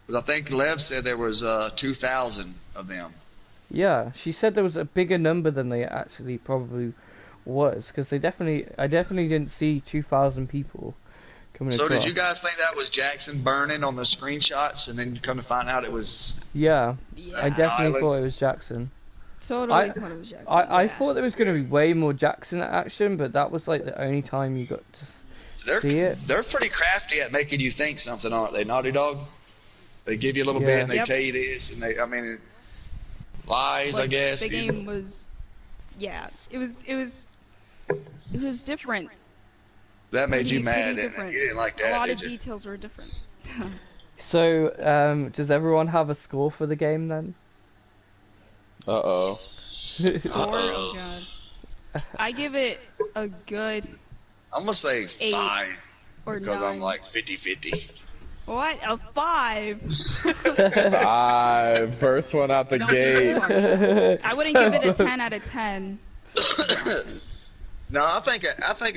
Because I think Lev said there was 2,000 of them. Yeah, she said there was a bigger number than they actually probably was, because I definitely didn't see 2,000 people coming So across. did you guys think that was Jackson burning on the screenshots, and then come to find out it was? Yeah, Yeah. I definitely Island. thought it was Jackson. Totally I- thought it was Jackson. I yeah. thought there was going to be way more Jackson action, but that was like the only time you got to see it. They're pretty crafty at making you think something, aren't they? Naughty Dog. They give you a little bit, and they Yep. tell you this, and lies, I Like, guess. the game was, yeah, it was different. That made you Pretty mad, didn't it? different. You didn't like A that, lot did of you? details were different. So, does everyone have a score for the game then? Uh-oh. Oh god. I give it a good I'm gonna say 8 5 or because 9. I'm like 50-50. What? A 5? First one out the Don't gate. be I wouldn't give it a 10 out of 10. No, I think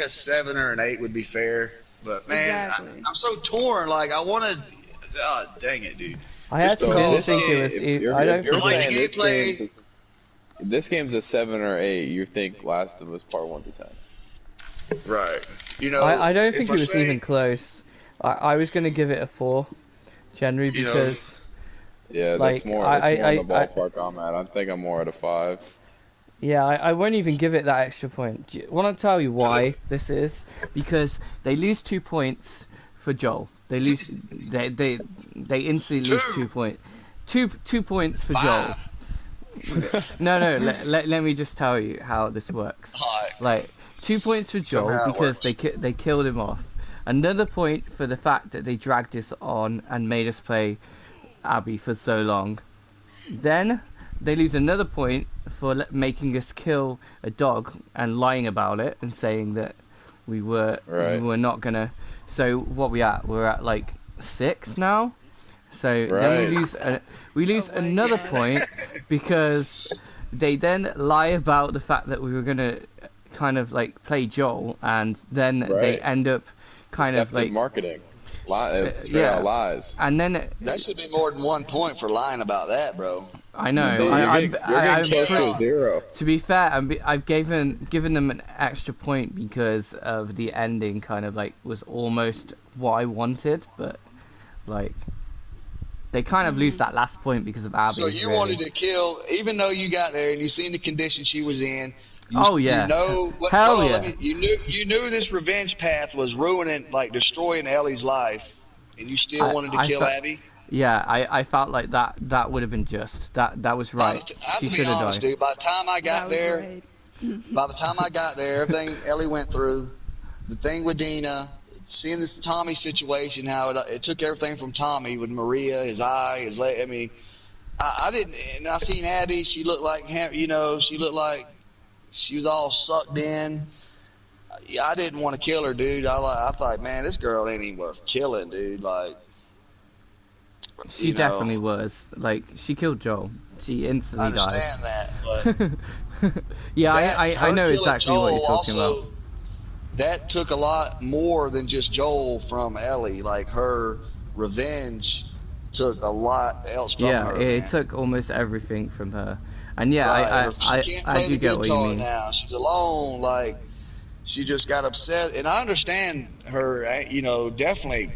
a 7 or an 8 would be fair. But man, Exactly. I'm so torn. Like I want to. Oh, dang it, dude. I Just actually because, didn't think it was. I don't If you're think like it the saying gameplay. this game's a 7 or 8, you think Last of Us Part 1 to 10. Right. I don't think if it was say- even close. I was going to give it a 4, generally, You know, because Yeah, Like, that's more, I- in the I- ballpark I'm at. I think I'm more at a 5. yeah, I won't even give it that extra point. Want to tell you why this is? Because they lose 2 points for Joel. They lose. They instantly lose 2 points. 2 points for Joel. 5. No. Let me just tell you how this works. Alright. Like 2 points for Tell me Joel how it because works. they killed him off. Another point for the fact that they dragged us on and made us play Abby for so long. Then they lose another point for making us kill a dog and lying about it and saying that we were not gonna. So what we at? We're at like 6 now. So then we lose Oh my another God. point because they then lie about the fact that we were gonna kind of like play Joel, and then they end up kind of Deceptive like marketing. yeah. Lies. And then That should be more than 1 point for lying about that, bro. I know You're getting close to pretty- a 0. to be fair, I've given them an extra point because of the ending. Kind of like was almost what I wanted, but like they kind of lose that last point because of Abby. So you really. wanted to kill, even though you got there and you seen the condition she was in. Oh, yeah. You know what? Hell hold on, yeah. you knew this revenge path was ruining, like destroying Ellie's life, and you still wanted to kill Abby. Yeah, I felt like that would have been just. That was right. I have She to be should have honest, died. dude. By the time I got there, everything Ellie went through, the thing with Dina, seeing this Tommy situation, how it took everything from Tommy with Maria, his eye, his leg. I mean, I didn't. And I seen Abby. She looked like, she looked like she was all sucked in. I didn't want to kill her, dude. I thought, man, this girl ain't even worth killing, dude. Like, She definitely was. Like, she killed Joel. She I instantly understand dies. that, but Yeah, I her know killing exactly what you're Joel talking also, about. that took a lot more than just Joel from Ellie. Like, her revenge took a lot else from Yeah, her. it man. took almost everything from her. And yeah, Right. She can't I play do the get what you guitar mean. now. She's alone. Like, she just got upset, and I understand her. Definitely.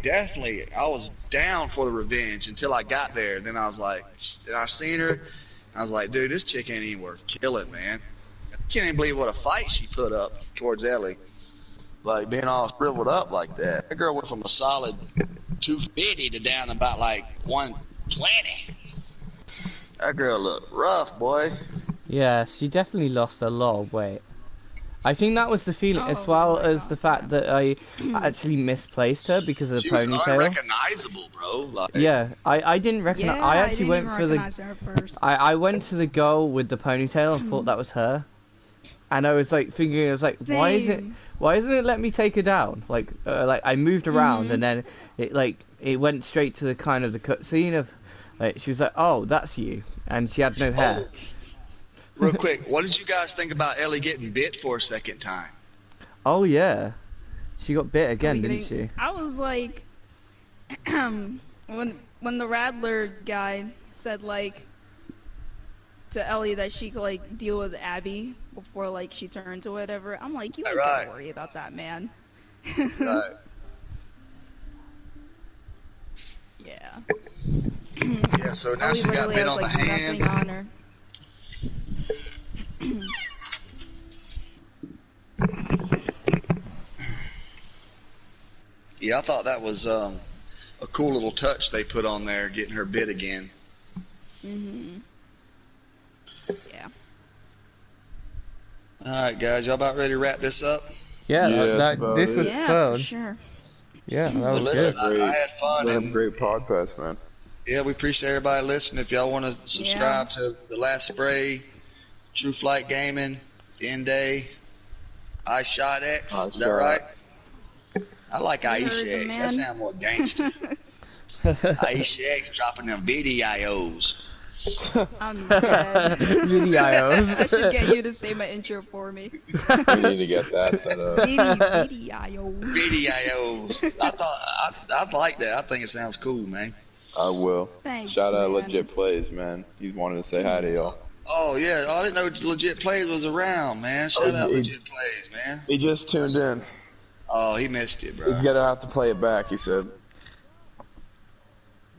I was down for the revenge until I got there. Then I was like, and I seen her. I was like, dude, this chick ain't even worth killing, man. I can't even believe what a fight she put up towards Ellie. Like, being all shriveled up like that. That girl went from a solid 250 to down about like 120. That girl looked rough, boy. Yeah, she definitely lost a lot of weight. I think that was the feeling, as Oh well my as God, the fact that I actually misplaced her because of the She was ponytail. unrecognizable, bro. Like, Yeah, I didn't recognize. Yeah, I I actually didn't went even for the. recognize her at first. I went to the girl with the ponytail and thought that was her, and I was like thinking, I was like, why Same. isn't it let me take her down? Like I moved around and then it went straight to the kind of the cutscene of, like she was like, oh, that's you, and she had no hair. oh, real quick, what did you guys think about Ellie getting bit for a second time? Oh yeah, she got bit again, didn't she? I was like, when the Rattler guy said like to Ellie that she could like deal with Abby before like she turns or whatever. I'm like, you ain't Right. gotta worry about that, man. Right. Yeah. Yeah, so now Ellie she got literally bit has on the like hand. nothing on her. Yeah, I thought that was a cool little touch they put on there, getting her bit again. Yeah. All right, guys, y'all about ready to wrap this up? Yeah, Yeah, that's about this it. was Yeah, fun. for sure. Yeah, that Well, was listen, good. I had fun, Been a and great podcast, man. yeah, we appreciate everybody listening. If y'all want to subscribe to The Last Spray, True Flight Gaming, End Day, I Shot X, is that iShot. right? I like You heard Aisha the X. That man. sounds more gangster. Aisha X dropping them videos. I'm dead. Videos. I should get you to say my intro for me. We need to get that set up. Video. Videos. I'd like that. I think it sounds cool, man. I will. Thanks, Shout out man. Legit Plays, man. He wanted to say hi to y'all. Oh yeah, I didn't know Legit Plays was around, man. Shout out Legit Plays, man. He just tuned in. Oh, he missed it, bro. He's gonna have to play it back, he said.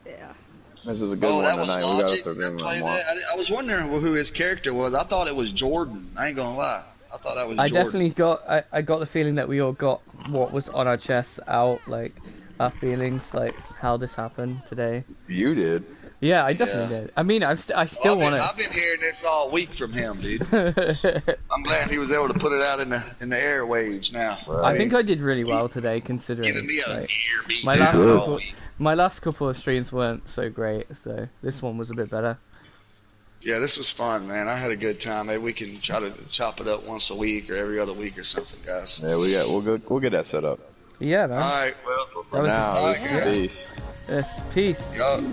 Yeah. This is a good Oh, one that was tonight. We gotta Logic start that doing played more. that. I was wondering who his character was. I thought it was Jordan. I ain't gonna lie. I thought that was I Jordan. definitely got. I got the feeling that we all got what was on our chests out. Like our feelings, like how this happened today. You did. Yeah, I definitely did. I mean, I still want to. I've been hearing this all week from him, dude. I'm glad he was able to put it out in the airwaves now. I think I did really well today, considering Giving me a like, ear beat my down last all couple, week. my last couple of streams weren't so great, so this one was a bit better. Yeah, this was fun, man. I had a good time. Maybe we can try to chop it up once a week or every other week or something, guys. Yeah, we'll get that set up. Yeah, man. All right, well, That was Now, all right, guys. peace. Yes, peace. Y'all,